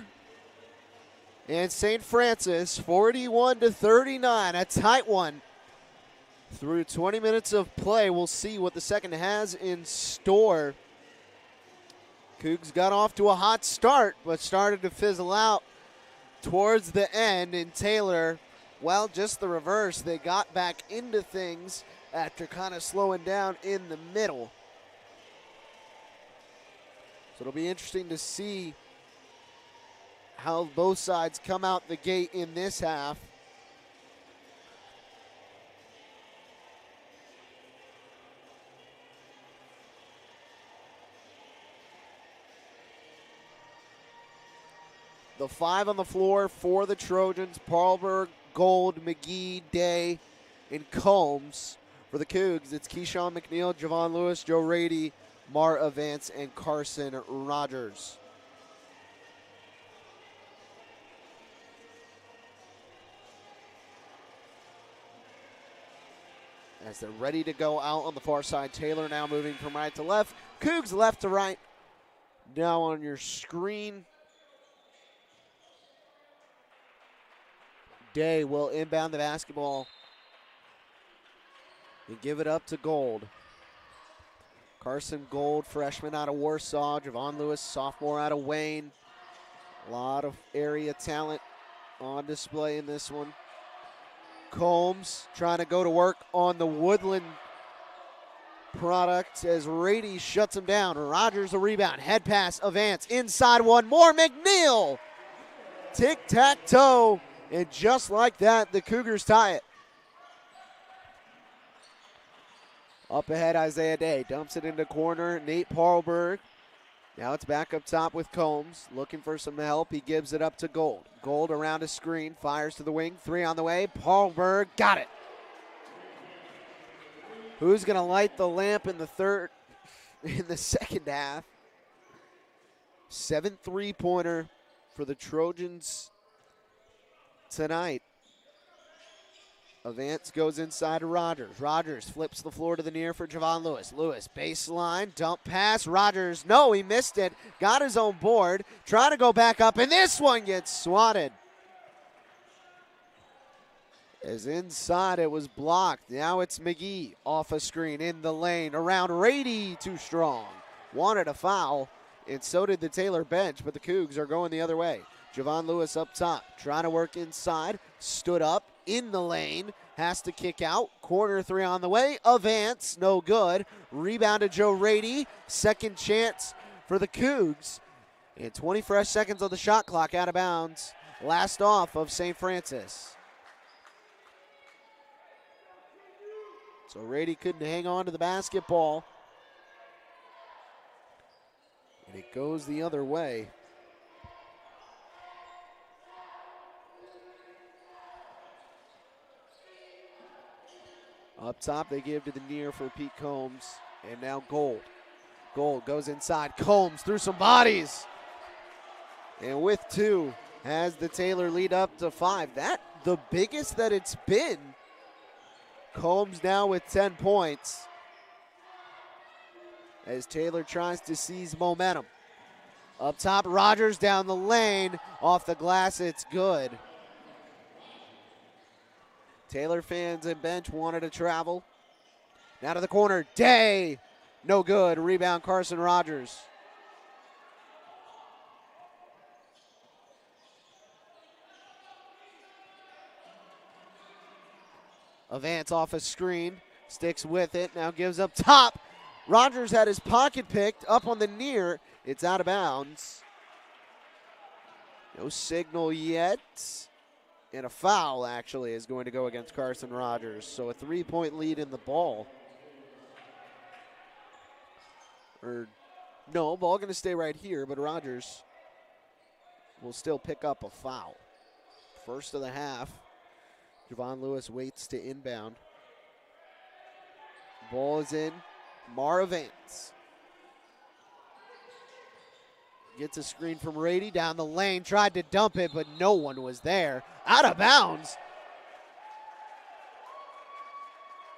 and St. Francis, 41-39, a tight one. Through 20 minutes of play, we'll see what the second has in store. Cougs got off to a hot start, but started to fizzle out towards the end. And Taylor, well, just the reverse. They got back into things after kind of slowing down in the middle. So it'll be interesting to see how both sides come out the gate in this half. The 5 on the floor for the Trojans: Paarlberg, Gold, McGee, Day, and Combs. For the Cougs, it's Keyshawn McNeil, Javon Lewis, Joe Rady, Mar Avance, and Carson Rogers. As they're ready to go out on the far side, Taylor now moving from right to left. Cougs left to right. Now on your screen, Day will inbound the basketball and give it up to Gold. Carson Gold, freshman out of Warsaw. Javon Lewis, sophomore out of Wayne. A lot of area talent on display in this one. Combs trying to go to work on the Woodland product as Rady shuts him down. Rogers a rebound. Head pass, Avance. Inside one more. McNeil. Tic-tac-toe. And just like that, the Cougars tie it. Up ahead, Isaiah Day dumps it into corner. Nate Paarlberg. Now it's back up top with Combs. Looking for some help. He gives it up to Gold. Gold around a screen. Fires to the wing. 3 on the way. Paarlberg got it. Who's going to light the lamp in the second half? 7 3-pointer for the Trojans tonight. Avance goes inside to Rogers. Rogers flips the floor to the near for Javon Lewis. Lewis, baseline, dump pass. Rogers, no, he missed it. Got his own board. Trying to go back up, and this one gets swatted. As inside, it was blocked. Now it's McGee off a screen in the lane. Around Rady, too strong. Wanted a foul, and so did the Taylor bench, but the Cougs are going the other way. Javon Lewis up top, trying to work inside. Stood up in the lane, has to kick out. Corner 3 on the way. Avance, no good. Rebound to Joe Rady. Second chance for the Cougs. And 20 fresh seconds on the shot clock, out of bounds. Last off of St. Francis. So Rady couldn't hang on to the basketball. And it goes the other way. Up top, they give to the near for Pete Combs. And now Gold. Gold goes inside. Combs through some bodies. And with 2, has the Taylor lead up to 5. That the biggest that it's been. Combs now with 10 points. As Taylor tries to seize momentum. Up top, Rogers down the lane. Off the glass, it's good. Taylor fans and bench wanted to travel. Now to the corner, Day. No good. Rebound, Carson Rogers. Avance off a screen. Sticks with it. Now gives up top. Rogers had his pocket picked up on the near. It's out of bounds. No signal yet. And a foul, actually, is going to go against Carson Rogers. So a 3-point lead in the ball. No, ball going to stay right here, but Rogers will still pick up a foul. First of the half. Javon Lewis waits to inbound. Ball is in. Mar Avance. Gets a screen from Rady down the lane. Tried to dump it, but no one was there. Out of bounds.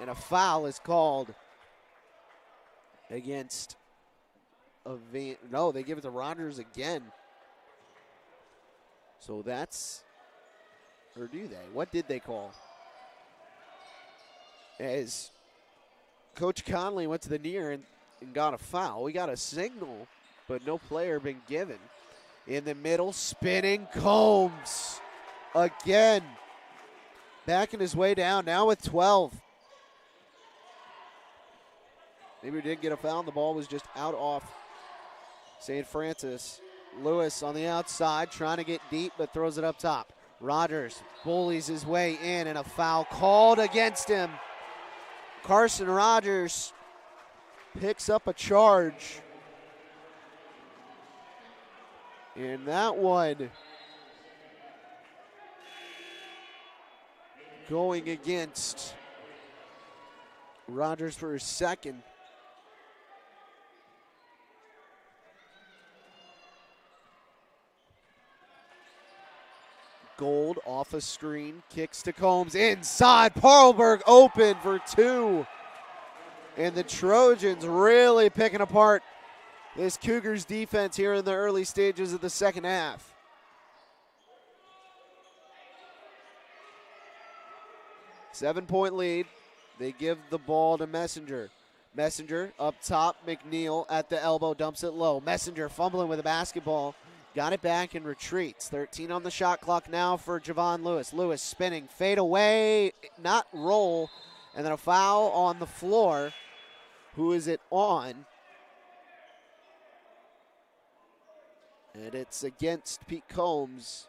And a foul is called against No, they give it to Rogers again. So that's, or do they? What did they call? As Coach Conley went to the near and got a foul. We got a signal, but no player been given. In the middle, spinning Combs again. Backing his way down, now with 12. Maybe we did get a foul, and the ball was just out off St. Francis. Lewis on the outside, trying to get deep, but throws it up top. Rogers bullies his way in, and a foul called against him. Carson Rogers picks up a charge. And that one going against Rogers for his second. Gold off a screen, kicks to Combs, inside, Paarlberg open for two. And the Trojans really picking apart this Cougars defense here in the early stages of the second half. Seven-point lead. They give the ball to Messenger. Messenger up top, McNeil at the elbow, dumps it low. Messenger fumbling with the basketball. Got it back and retreats. 13 on the shot clock now for Javon Lewis. Lewis spinning, fade away, not roll, and then a foul on the floor. Who is it on? And it's against Pete Combs.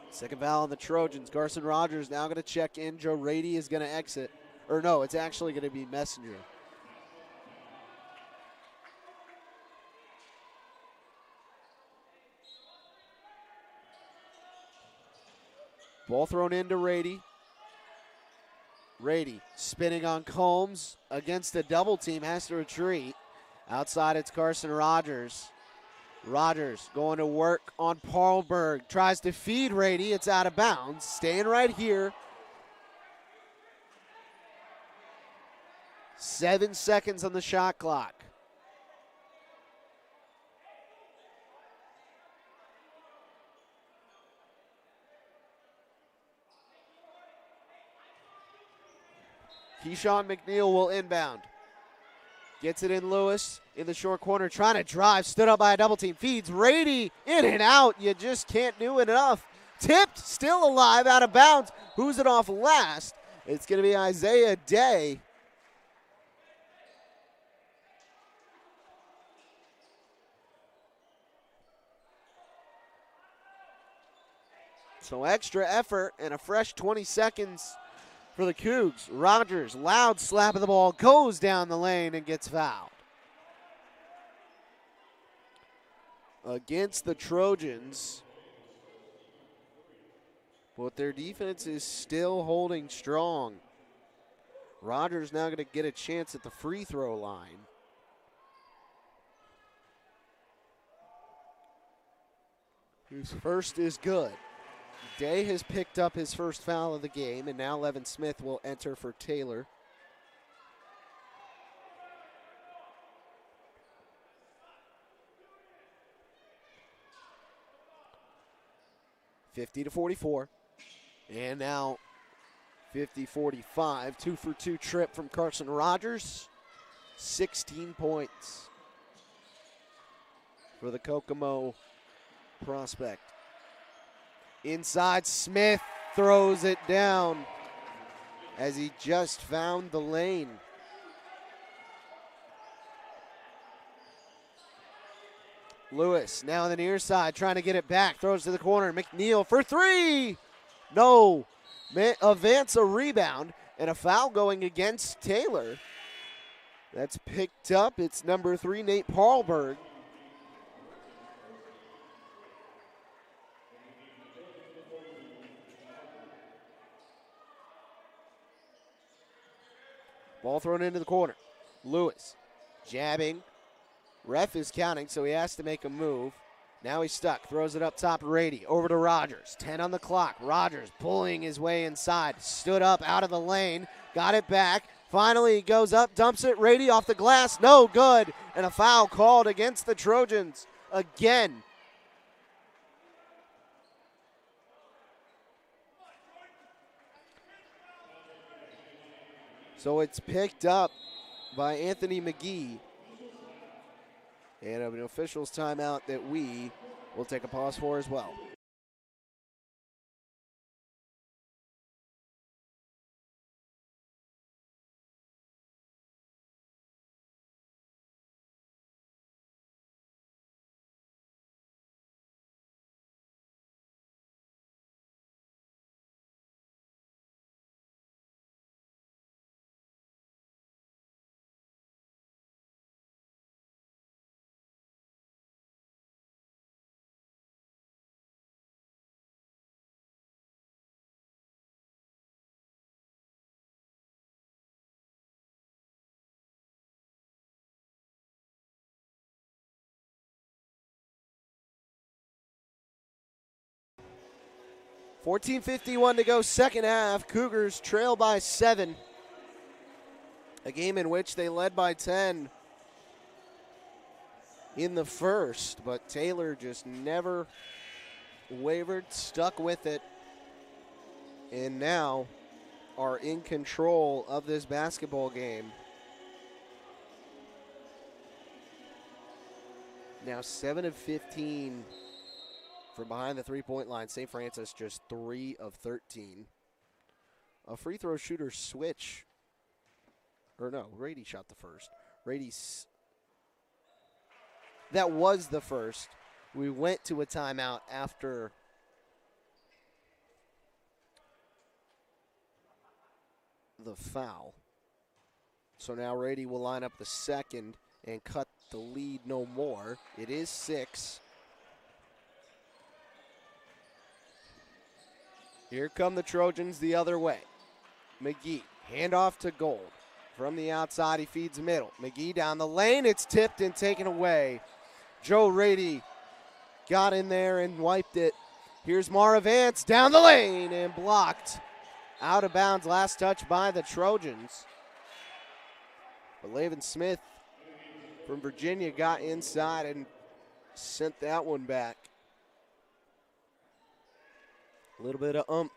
Second foul on the Trojans. Carson Rogers now going to check in. Joe Rady is going to exit. Or no, it's actually going to be Messenger. Ball thrown into Rady. Rady spinning on Combs against a double team, has to retreat. Outside it's Carson Rogers. Rogers going to work on Paarlberg. Tries to feed Rady. It's out of bounds. Staying right here. 7 seconds on the shot clock. Keyshawn McNeil will inbound. Gets it in Lewis in the short corner, trying to drive, stood up by a double team, feeds Rady, in and out. You just can't do it enough. Tipped, still alive, out of bounds. Who's it off last? It's going to be Isaiah Day. So extra effort and a fresh 20 seconds for the Cougs. Rogers, loud slap of the ball, goes down the lane and gets fouled. Against the Trojans. But their defense is still holding strong. Rogers now going to get a chance at the free throw line. His first is good. Day has picked up his first foul of the game, and now Levin Smith will enter for Taylor. (50-44). And now 50-45. 2-for-2 trip from Carson Rogers. 16 points for the Kokomo prospect. Inside, Smith throws it down as he just found the lane. Lewis now on the near side trying to get it back, throws to the corner. McNeil for three. No. Advance a rebound and a foul going against Taylor. That's picked up. It's number 3, Nate Paarlberg. Ball thrown into the corner. Lewis jabbing. Ref is counting, so he has to make a move. Now he's stuck. Throws it up top. Rady over to Rogers. 10 on the clock. Rogers pulling his way inside. Stood up out of the lane. Got it back. Finally he goes up. Dumps it. Rady off the glass. No good. and a foul called against the Trojans again. So it's picked up by Anthony McGee. And an official's timeout that we will take a pause for as well. .14:51 to go, second half. Cougars trail by 7. A game in which they led by 10 in the first, but Taylor just never wavered, stuck with it, and now are in control of this basketball game. Now 7 of 15 from behind the three-point line. St. Francis just 3 of 13. A free throw shooter switch. Or no, Rady shot the first. That was the first. We went to a timeout after the foul. So now Rady will line up the second and cut the lead no more. It is 6. Here come the Trojans the other way. McGee, handoff to Gold. From the outside, he feeds middle. McGee down the lane. It's tipped and taken away. Joe Rady got in there and wiped it. Here's Mara Vance down the lane and blocked. Out of bounds, last touch by the Trojans. But Laven Smith from Virginia got inside and sent that one back. A little bit of oomph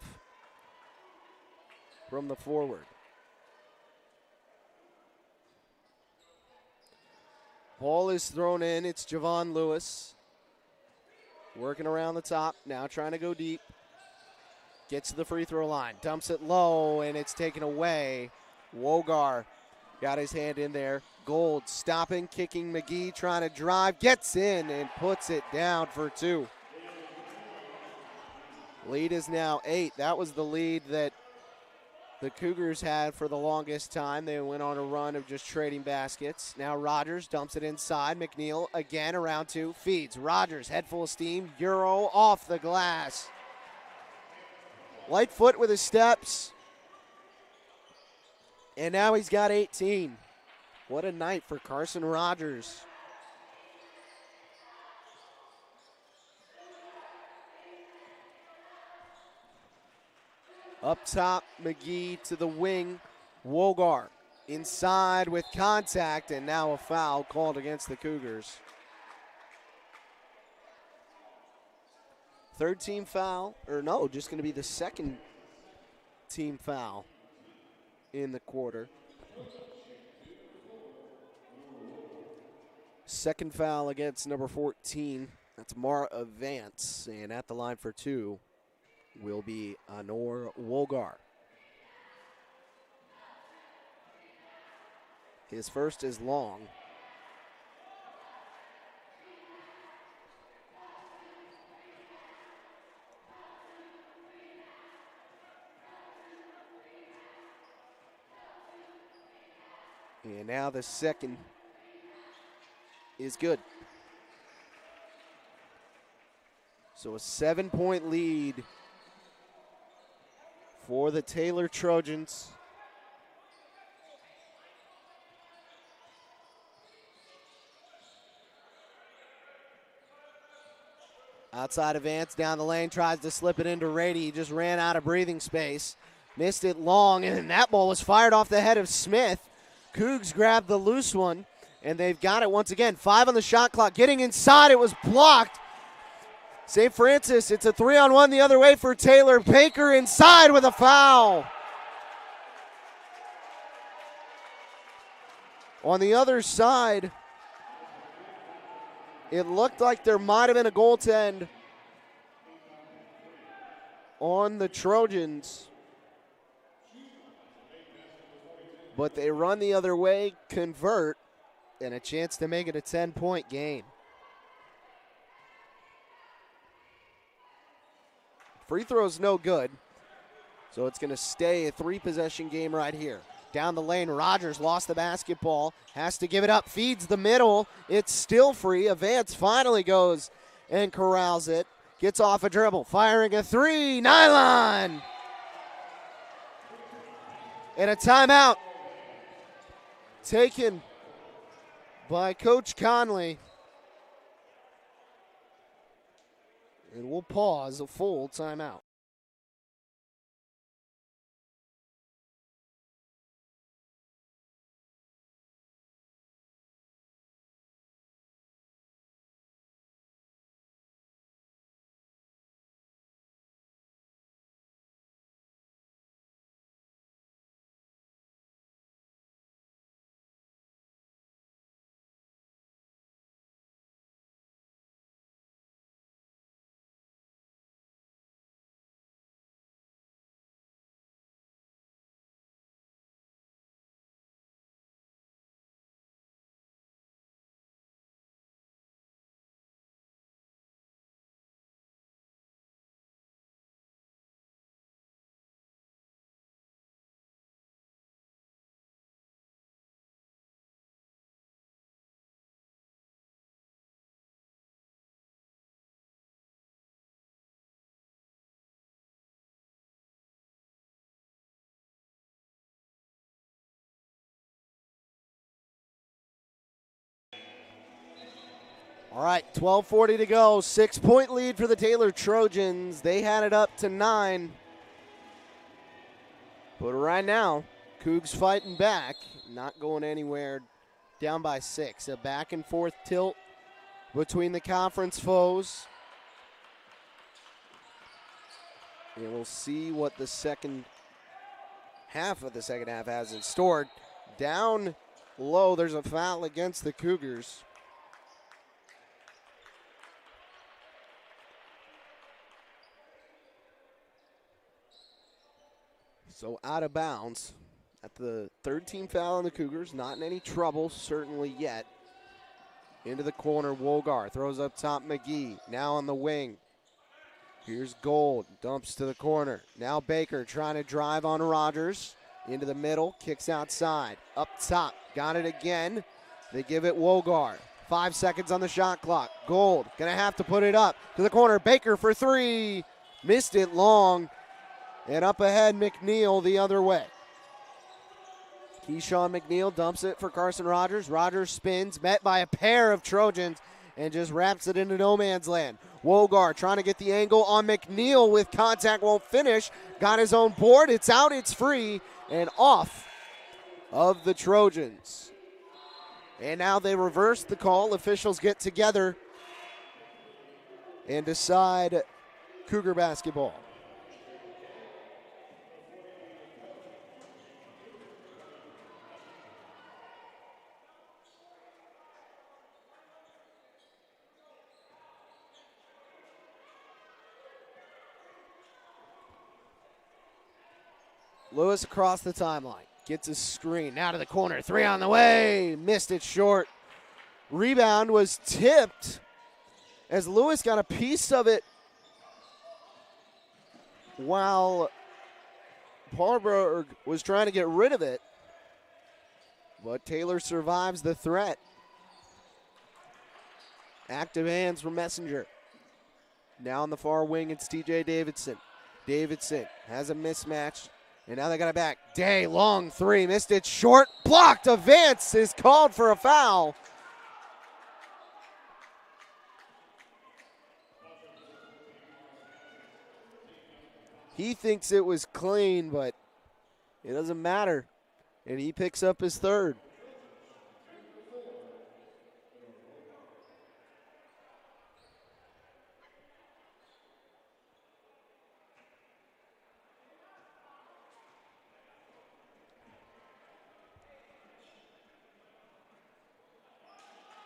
from the forward. Ball is thrown in. It's Javon Lewis. Working around the top. Now trying to go deep. Gets to the free throw line. Dumps it low, and it's taken away. Wogar got his hand in there. Gold stopping, kicking. McGee trying to drive. Gets in and puts it down for 2. Lead is now 8. That was the lead that the Cougars had for the longest time. They went on a run of just trading baskets. Now Rogers dumps it inside. McNeil again around 2. Feeds. Rogers, head full of steam. Euro off the glass. Light foot with his steps. And now he's got 18. What a night for Carson Rogers. Up top, McGee to the wing. Wogar inside with contact, and now a foul called against the Cougars. Third team foul, or no, just going to be the second team foul in the quarter. Second foul against number 14. That's Mara Vance, and at the line for 2 will be Anor Wogar. His first is long. And now the second is good. So a 7-point lead for the Taylor Trojans. Outside of Vance, down the lane, tries to slip it into Rady. He just ran out of breathing space. Missed it long, and that ball was fired off the head of Smith. Cougs grabbed the loose one, And they've got it once again. 5 on the shot clock. Getting inside, it was blocked. St. Francis, it's a 3-on-1 the other way for Taylor. Baker inside with a foul. On the other side, it looked like there might have been a goaltend on the Trojans. But they run the other way, convert, and a chance to make it a 10-point game. Free throw's no good, so it's going to stay a 3-possession game right here. Down the lane, Rogers lost the basketball, has to give it up, feeds the middle. It's still free. Avance finally goes and corrals it. Gets off a dribble, firing a 3, nylon! And a timeout taken by Coach Conley. And we'll pause a full timeout. All right, 12:40 to go. 6-point lead for the Taylor Trojans. They had it up to 9. But right now, Cougs fighting back, not going anywhere, down by 6. A back and forth tilt between the conference foes. And we'll see what the second half of the second half has in store. Down low, there's a foul against the Cougars. So out of bounds at the third team foul on the Cougars. Not in any trouble, certainly yet. Into the corner, Wogar throws up top McGee. Now on the wing. Here's Gold, dumps to the corner. Now Baker trying to drive on Rogers. Into the middle, kicks outside. Up top, got it again. They give it Wogar. 5 seconds on the shot clock. Gold gonna have to put it up to the corner. Baker for 3. Missed it long. And up ahead, McNeil the other way. Keyshawn McNeil dumps it for Carson Rogers. Rogers spins, met by a pair of Trojans, and just wraps it into no man's land. Wogar trying to get the angle on McNeil with contact, won't finish. Got his own board, it's out, it's free, and off of the Trojans. And now they reverse the call. Officials get together and decide Cougar basketball. Lewis across the timeline. Gets a screen. Now to the corner. 3 on the way. Missed it short. Rebound was tipped as Lewis got a piece of it while Parberg was trying to get rid of it. But Taylor survives the threat. Active hands from Messenger. Now on the far wing, it's TJ Davidson. Davidson has a mismatch. And now they got it back. Day, long 3, missed it short, blocked. Avance is called for a foul. He thinks it was clean, but it doesn't matter. And he picks up his third.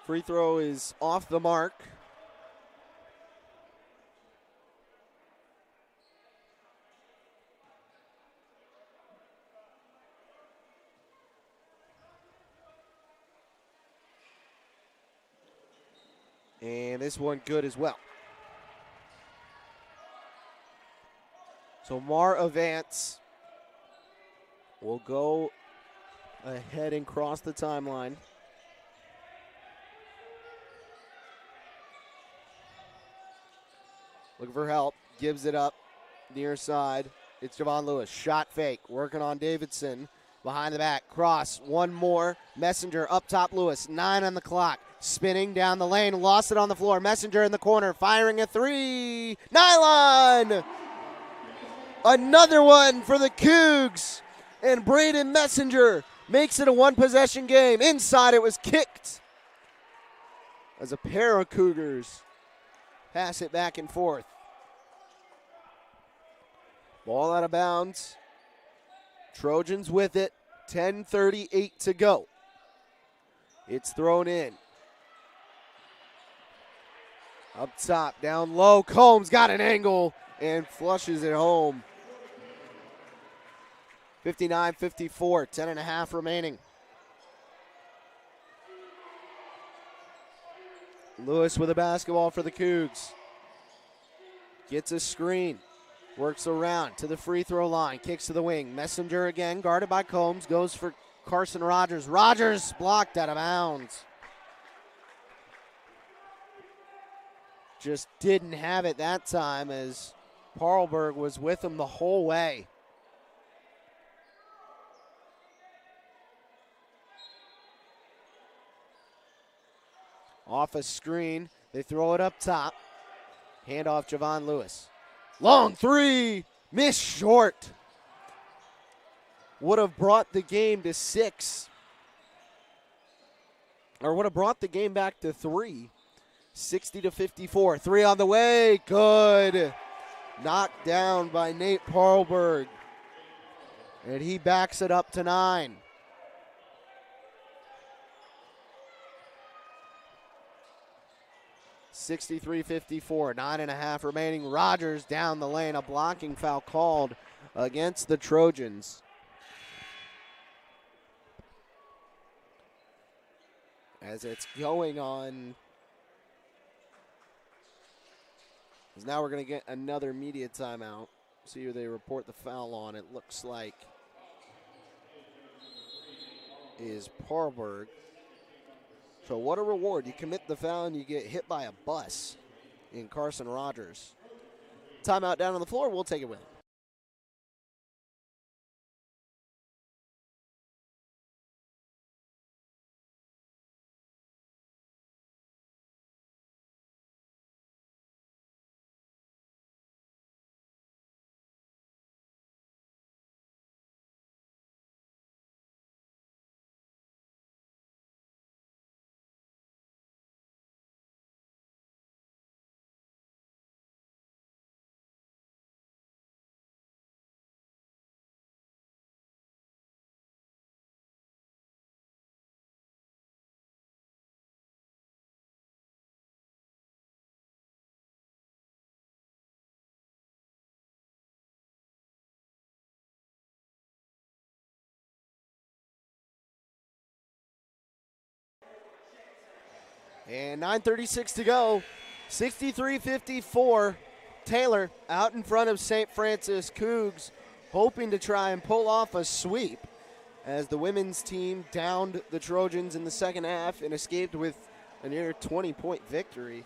Free throw is off the mark. And this one good as well. So Mar Avance will go ahead and cross the timeline. Looking for help, gives it up near side. It's Javon Lewis, shot fake, working on Davidson. Behind the back, cross, one more. Messenger up top, Lewis, 9 on the clock. Spinning down the lane, lost it on the floor. Messenger in the corner, firing a three. Nylon! Another one for the Cougs. And Braden Messenger makes it a one-possession game. Inside it was kicked as a pair of Cougars pass it back and forth. Ball out of bounds. Trojans with it. 10:38 to go. It's thrown in. Up top, down low. Combs got an angle and flushes it home. 59-54, 10.5 remaining. Lewis with a basketball for the Cougs. Gets a screen. Works around to the free throw line. Kicks to the wing. Messenger again, guarded by Combs. Goes for Carson Rogers. Rogers blocked out of bounds. Just didn't have it that time as Paarlberg was with him the whole way. Off a screen. They throw it up top. Handoff Javon Lewis. Long three. Missed short. Would have brought the game to 6. Or would have brought the game back to 3. 60-54. 3 on the way. Good. Knocked down by Nate Paarlberg. And he backs it up to 9. (63-54), 9.5 remaining. Rogers down the lane. A blocking foul called against the Trojans. As it's going on. Because now we're going to get another media timeout. See who they report the foul on. It looks like is Paarlberg. So what a reward. You commit the foul and you get hit by a bus in Carson Rogers. Timeout down on the floor. We'll take it with him. And 9:36 to go. 63-54. Taylor out in front of St. Francis. Cougs hoping to try and pull off a sweep as the women's team downed the Trojans in the second half and escaped with a near 20-point victory.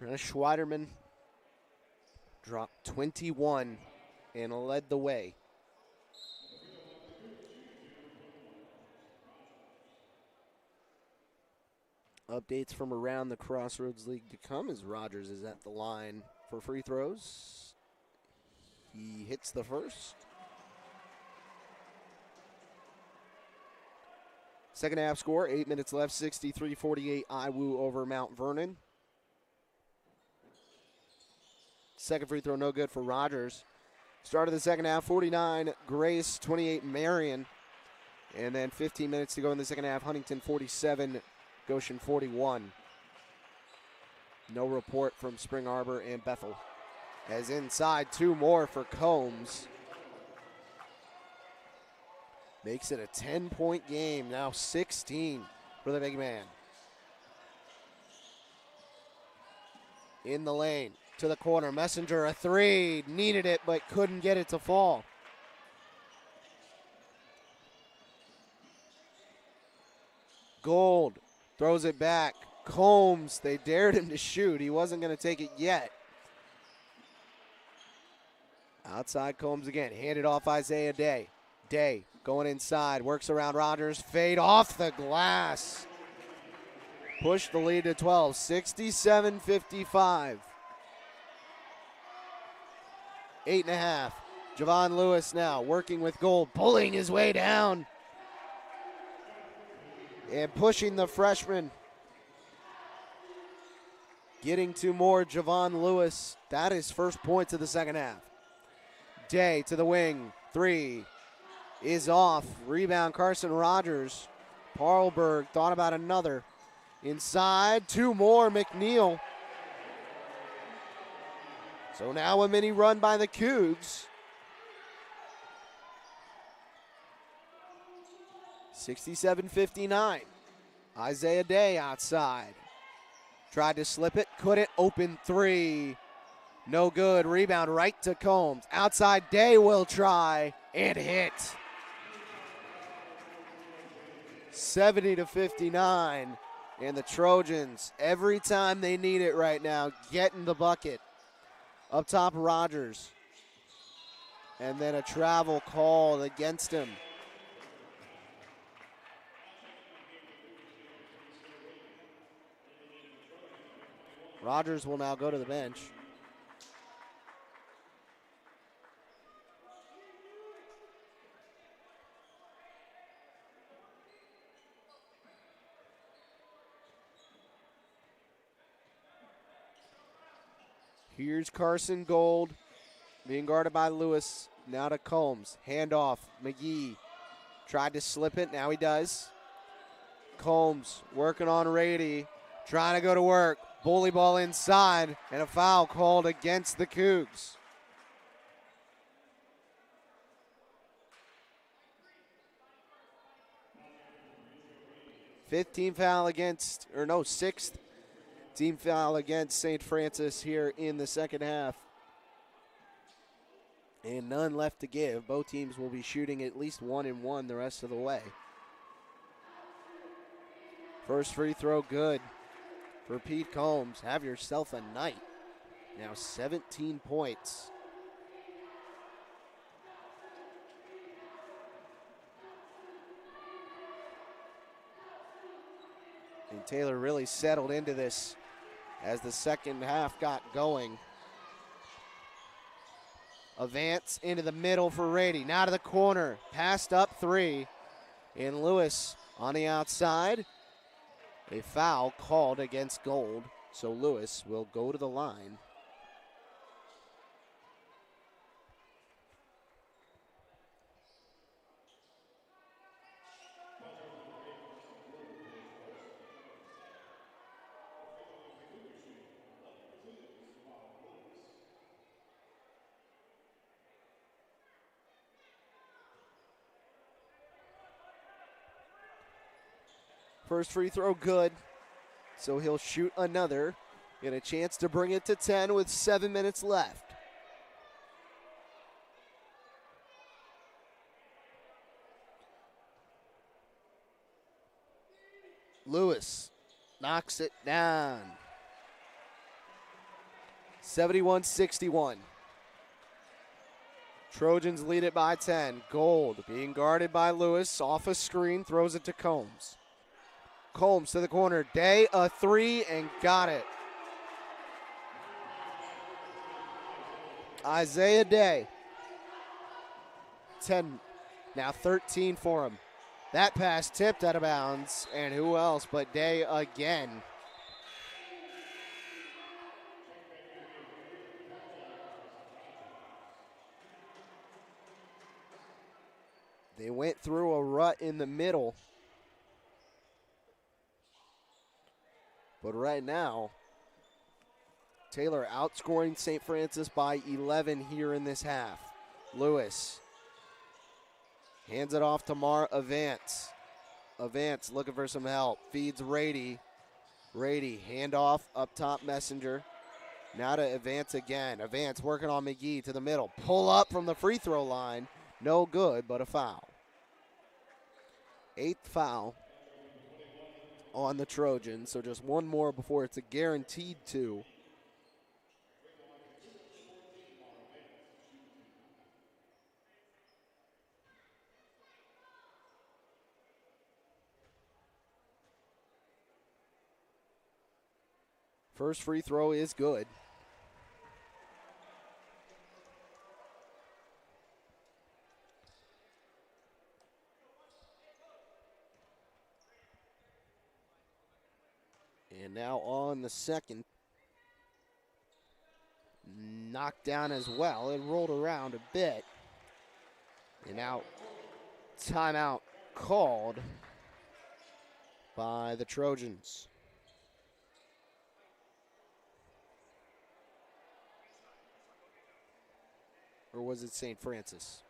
Brenna Schweiderman dropped 21 and led the way. Updates from around the Crossroads League to come as Rogers is at the line for free throws. He hits the first. Second half score, 8 minutes left, 63-48 IWU over Mount Vernon. Second free throw no good for Rogers. Start of the second half, 49 Grace, 28 Marion. And then 15 minutes to go in the second half. Huntington 47, Goshen 41. No report from Spring Arbor and Bethel. As inside, 2 more for Combs. Makes it a 10-point game, now 16 for the big man. In the lane, to the corner, Messenger, a 3. Needed it, but couldn't get it to fall. Gold throws it back. Combs, they dared him to shoot. He wasn't going to take it yet. Outside Combs again, handed off Isaiah Day. Day going inside, works around Rogers, fade off the glass. Push the lead to 12, 67-55. 8.5. Javon Lewis now working with Gold, pulling his way down. And pushing the freshman. Getting to more Javon Lewis. That is first points of the second half. Day to the wing, 3 is off. Rebound Carson Rogers. Parlberg thought about another. Inside, 2 more, McNeil. So now a mini run by the Cougs. 67-59. Isaiah Day outside. Tried to slip it, couldn't. Open 3. No good. Rebound right to Combs. Outside Day will try and hit. 70-59. And the Trojans, every time they need it right now, getting the bucket. Up top, Rogers. And then a travel call against him. Rogers will now go to the bench. Here's Carson Gold being guarded by Lewis. Now to Combs. Handoff. McGee tried to slip it. Now he does. Combs working on Rady. Trying to go to work. Bully ball inside. And a foul called against the Cougs. Sixth team foul against St. Francis here in the second half. And none left to give. Both teams will be shooting at least 1 and 1 the rest of the way. First free throw good for Pete Combs. Have yourself a night. Now 17 points. And Taylor really settled into this as the second half got going. Advance into the middle for Rady. Now to the corner. Passed up 3. And Lewis on the outside. A foul called against Gold. So Lewis will go to the line. First free throw good, so he'll shoot another. Get a chance to bring it to 10 with 7 minutes left. Lewis knocks it down. 71-61. Trojans lead it by 10. Gold being guarded by Lewis. Off a screen, throws it to Combs. Combs to the corner. Day, a 3, and got it. Isaiah Day. 10, now 13 for him. That pass tipped out of bounds, and who else but Day again. They went through a rut in the middle. But right now, Taylor outscoring St. Francis by 11 here in this half. Lewis hands it off to Avance. Avance looking for some help. Feeds Rady. Rady, handoff up top, Messenger. Now to Avance again. Avance working on McGee to the middle. Pull up from the free throw line. No good, but a foul. 8th foul on the Trojans, so just one more before it's a guaranteed 2. First free throw is good. And now on the second. Knocked down as well. It rolled around a bit. And now timeout called by the Trojans. Or was it St. Francis?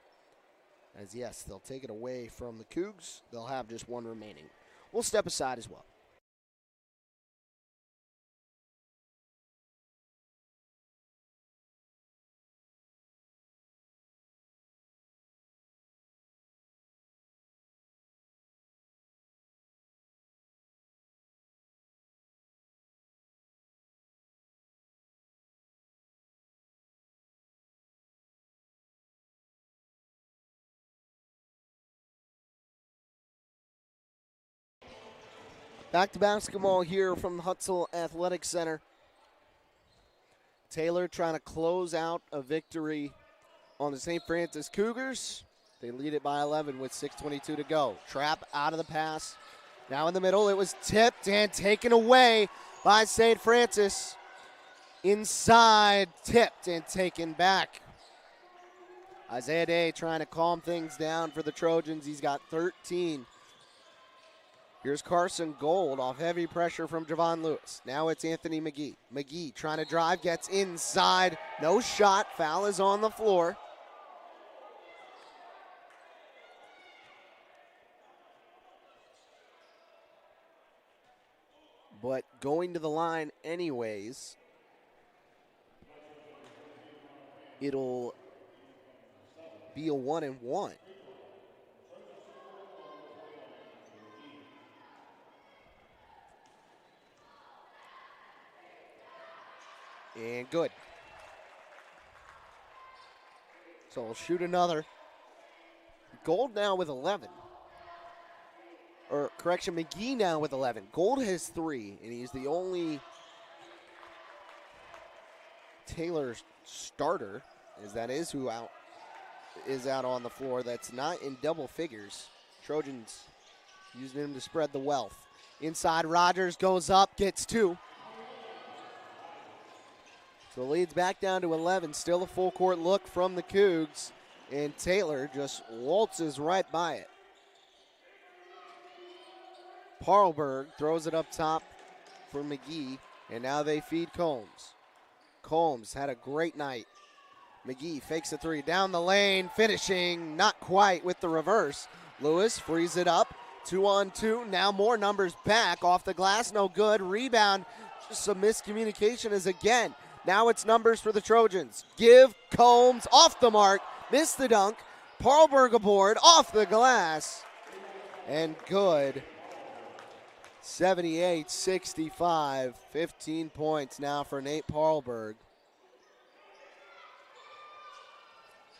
As yes, they'll take it away from the Cougs. They'll have just one remaining. We'll step aside as well. Back to basketball here from the Hutzel Athletic Center. Taylor trying to close out a victory on the St. Francis Cougars. They lead it by 11 with 6:22 to go. Trap out of the pass. Now in the middle, it was tipped and taken away by St. Francis. Inside, tipped and taken back. Isaiah Day trying to calm things down for the Trojans. He's got 13. Here's Carson Gold off heavy pressure from Javon Lewis. Now it's Anthony McGee. McGee trying to drive, gets inside. No shot. Foul is on the floor. But going to the line anyways, it'll be a 1-and-1. And good. So we'll shoot another. Gold now with 11. Or correction, McGee now with 11. Gold has 3, and he's the only Taylor starter, as that is who is out on the floor. That's not in double figures. Trojans using him to spread the wealth. Inside, Rogers goes up, gets 2. So the lead's back down to 11. Still a full court look from the Cougs. And Taylor just waltzes right by it. Parlberg throws it up top for McGee. And now they feed Combs. Combs had a great night. McGee fakes a 3 down the lane. Finishing not quite with the reverse. Lewis frees it up. 2-on-2. Now more numbers back. Off the glass, no good. Rebound. Just some miscommunication as again. Now it's numbers for the Trojans. Give Combs off the mark. Missed the dunk. Parlberg aboard off the glass. And good. 78-65. 15 points now for Nate Parlberg.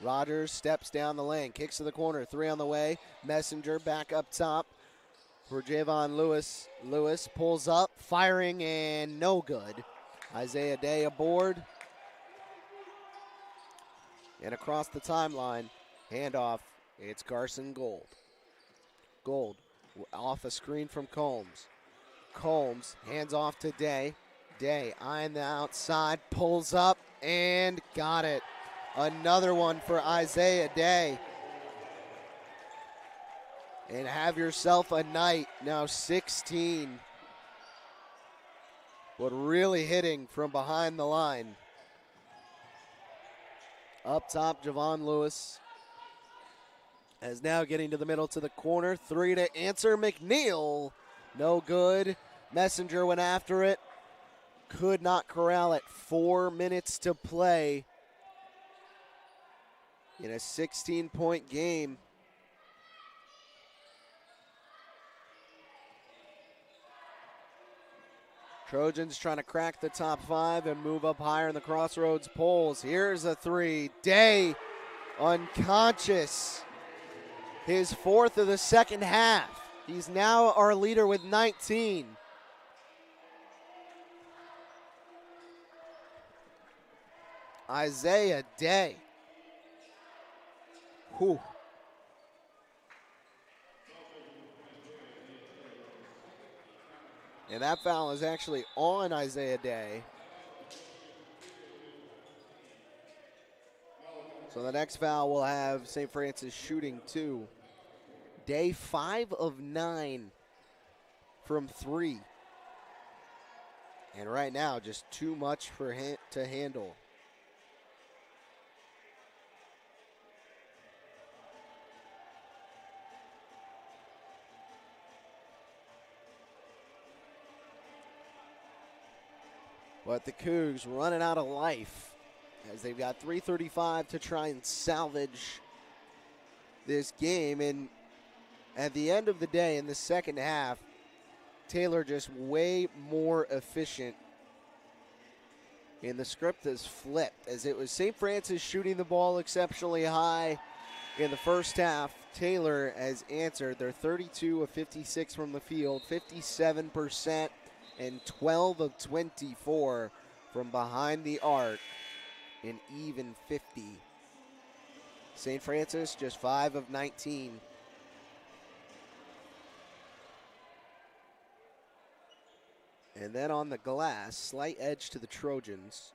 Rogers steps down the lane. Kicks to the corner. 3 on the way. Messenger back up top for Javon Lewis. Lewis pulls up. Firing and no good. Isaiah Day aboard. And across the timeline, handoff, it's Carson Gold. Gold off a screen from Combs. Combs hands off to Day. Day eyeing the outside, pulls up, and got it. Another one for Isaiah Day. and have yourself a night. Now 16. But really hitting from behind the line. Up top, Javon Lewis is now getting to the middle to the corner. 3 to answer. McNeil, no good. Messenger went after it. Could not corral it. 4 minutes to play in a 16-point game. Trojans trying to crack the top 5 and move up higher in the Crossroads polls. Here's a 3. Day unconscious. His 4th of the second half. He's now our leader with 19. Isaiah Day. Whew. And that foul is actually on Isaiah Day. So the next foul will have St. Francis shooting 2. Day 5 of 9 from 3. And right now, just too much for to handle. But the Cougs running out of life as they've got 3:35 to try and salvage this game. And at the end of the day, in the second half, Taylor just way more efficient. And the script has flipped as it was St. Francis shooting the ball exceptionally high in the first half. Taylor has answered. They're 32 of 56 from the field, 57%. And 12 of 24 from behind the arc, an even 50. St. Francis just 5 of 19. And then on the glass, slight edge to the Trojans.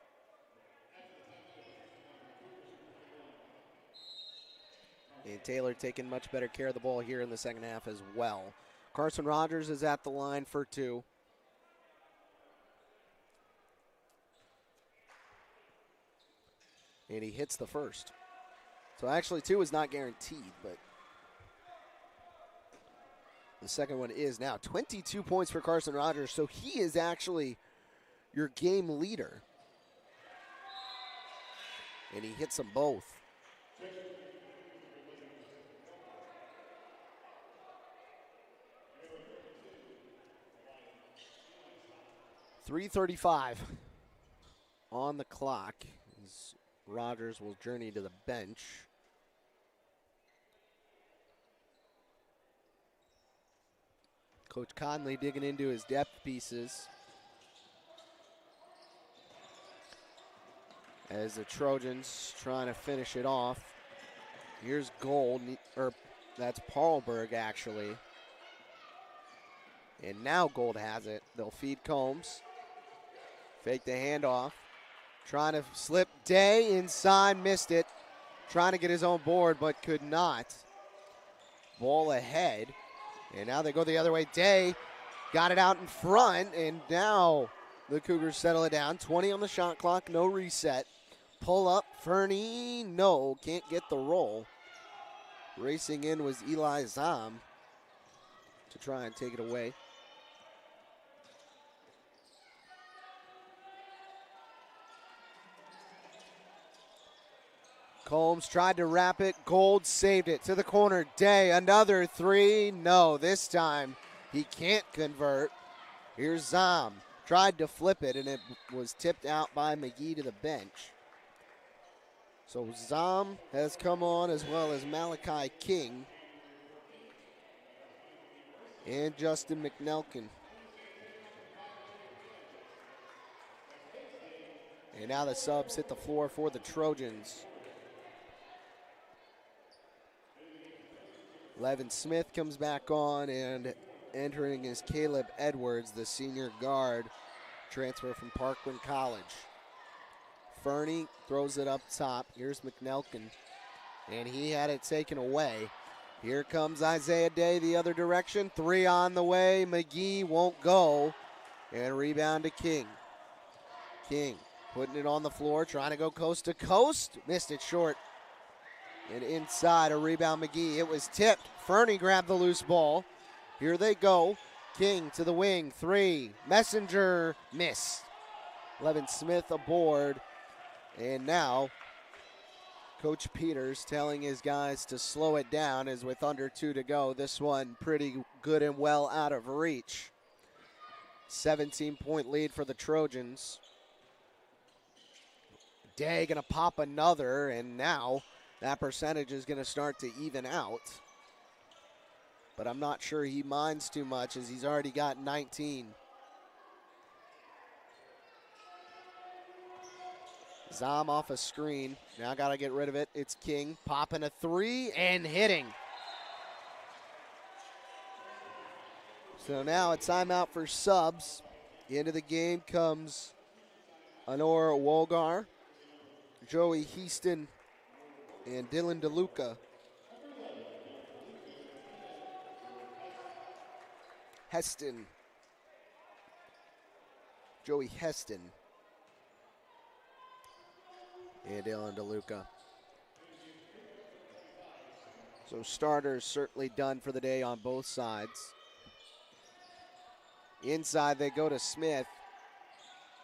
And Taylor taking much better care of the ball here in the second half as well. Carson Rogers is at the line for 2. And he hits the first. So actually 2 is not guaranteed, but the second one is now. 22 points for Carson Rogers, so he is actually your game leader. And he hits them both. .335 on the clock. Rogers will journey to the bench. Coach Conley digging into his depth pieces as the Trojans trying to finish it off. Here's Gold, or that's Paarlberg actually. And now Gold has it. They'll feed Combs. Fake the handoff. Trying to slip Day inside, missed it. Trying to get his own board, but could not. Ball ahead. And now they go the other way. Day got it out in front, and now the Cougars settle it down. 20 on the shot clock, no reset. Pull up, Fernie, no, can't get the roll. Racing in was Eli Zam to try and take it away. Combs tried to wrap it. Gold saved it to the corner. Day, another 3. No, this time he can't convert. Here's Zam. Tried to flip it, and it was tipped out by McGee to the bench. So Zam has come on, as well as Malachi King and Justin McNelkin. And now the subs hit the floor for the Trojans. Levin Smith comes back on, and entering is Caleb Edwards, the senior guard, transfer from Parkland College. Fernie throws it up top. Here's McNelkin, and he had it taken away. Here comes Isaiah Day the other direction. 3 on the way. McGee won't go. And rebound to King. King putting it on the floor, trying to go coast to coast. Missed it short. And inside, a rebound McGee. It was tipped. Fernie grabbed the loose ball. Here they go. King to the wing. 3. Messenger missed. Levin Smith aboard. And now Coach Peters telling his guys to slow it down as with under 2 to go. This one pretty good and well out of reach. 17-point lead for the Trojans. Day gonna pop another, and now that percentage is gonna start to even out. But I'm not sure he minds too much as he's already got 19. Zom off a screen. Now got to get rid of it. It's King popping a 3 and hitting. So now a timeout for subs. Into the game comes Honor Wolgar, Joey Heaston, and Dylan DeLuca. Heston. Joey Heston. And Dylan DeLuca. So starters certainly done for the day on both sides. Inside they go to Smith.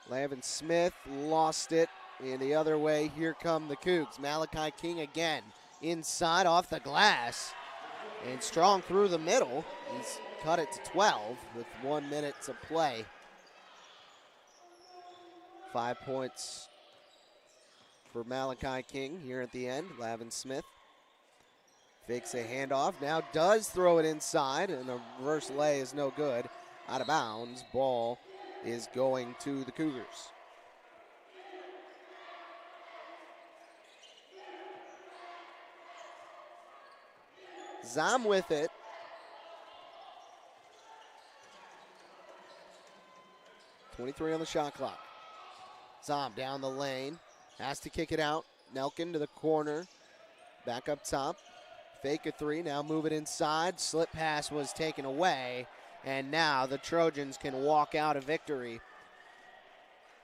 Lavin Smith lost it. And the other way, here come the Cougs. Malachi King again. Inside off the glass. And strong through the middle. He's cut it to 12 with 1 minute to play. 5 points for Malachi King here at the end. Lavin Smith fakes a handoff. Now does throw it inside, and a reverse lay is no good. Out of bounds. Ball is going to the Cougars. Zom with it. .23 on the shot clock. Zom down the lane. Has to kick it out. Nelkin to the corner. Back up top. Fake a 3. Now move it inside. Slip pass was taken away. And now the Trojans can walk out a victory.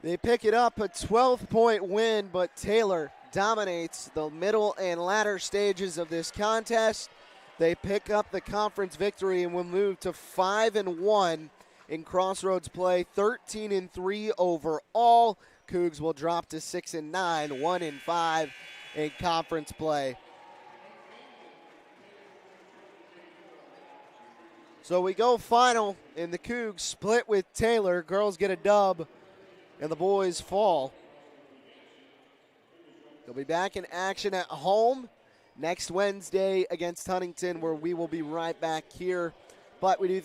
They pick it up, a 12-point win, but Taylor dominates the middle and latter stages of this contest. They pick up the conference victory and will move to 5-1 in Crossroads play, 13-3 overall. Cougs will drop to 6-9, 1-5 in conference play. So we go final, and the Cougs split with Taylor. Girls get a dub, and the boys fall. They'll be back in action at home next Wednesday against Huntington, where we will be right back here. But we do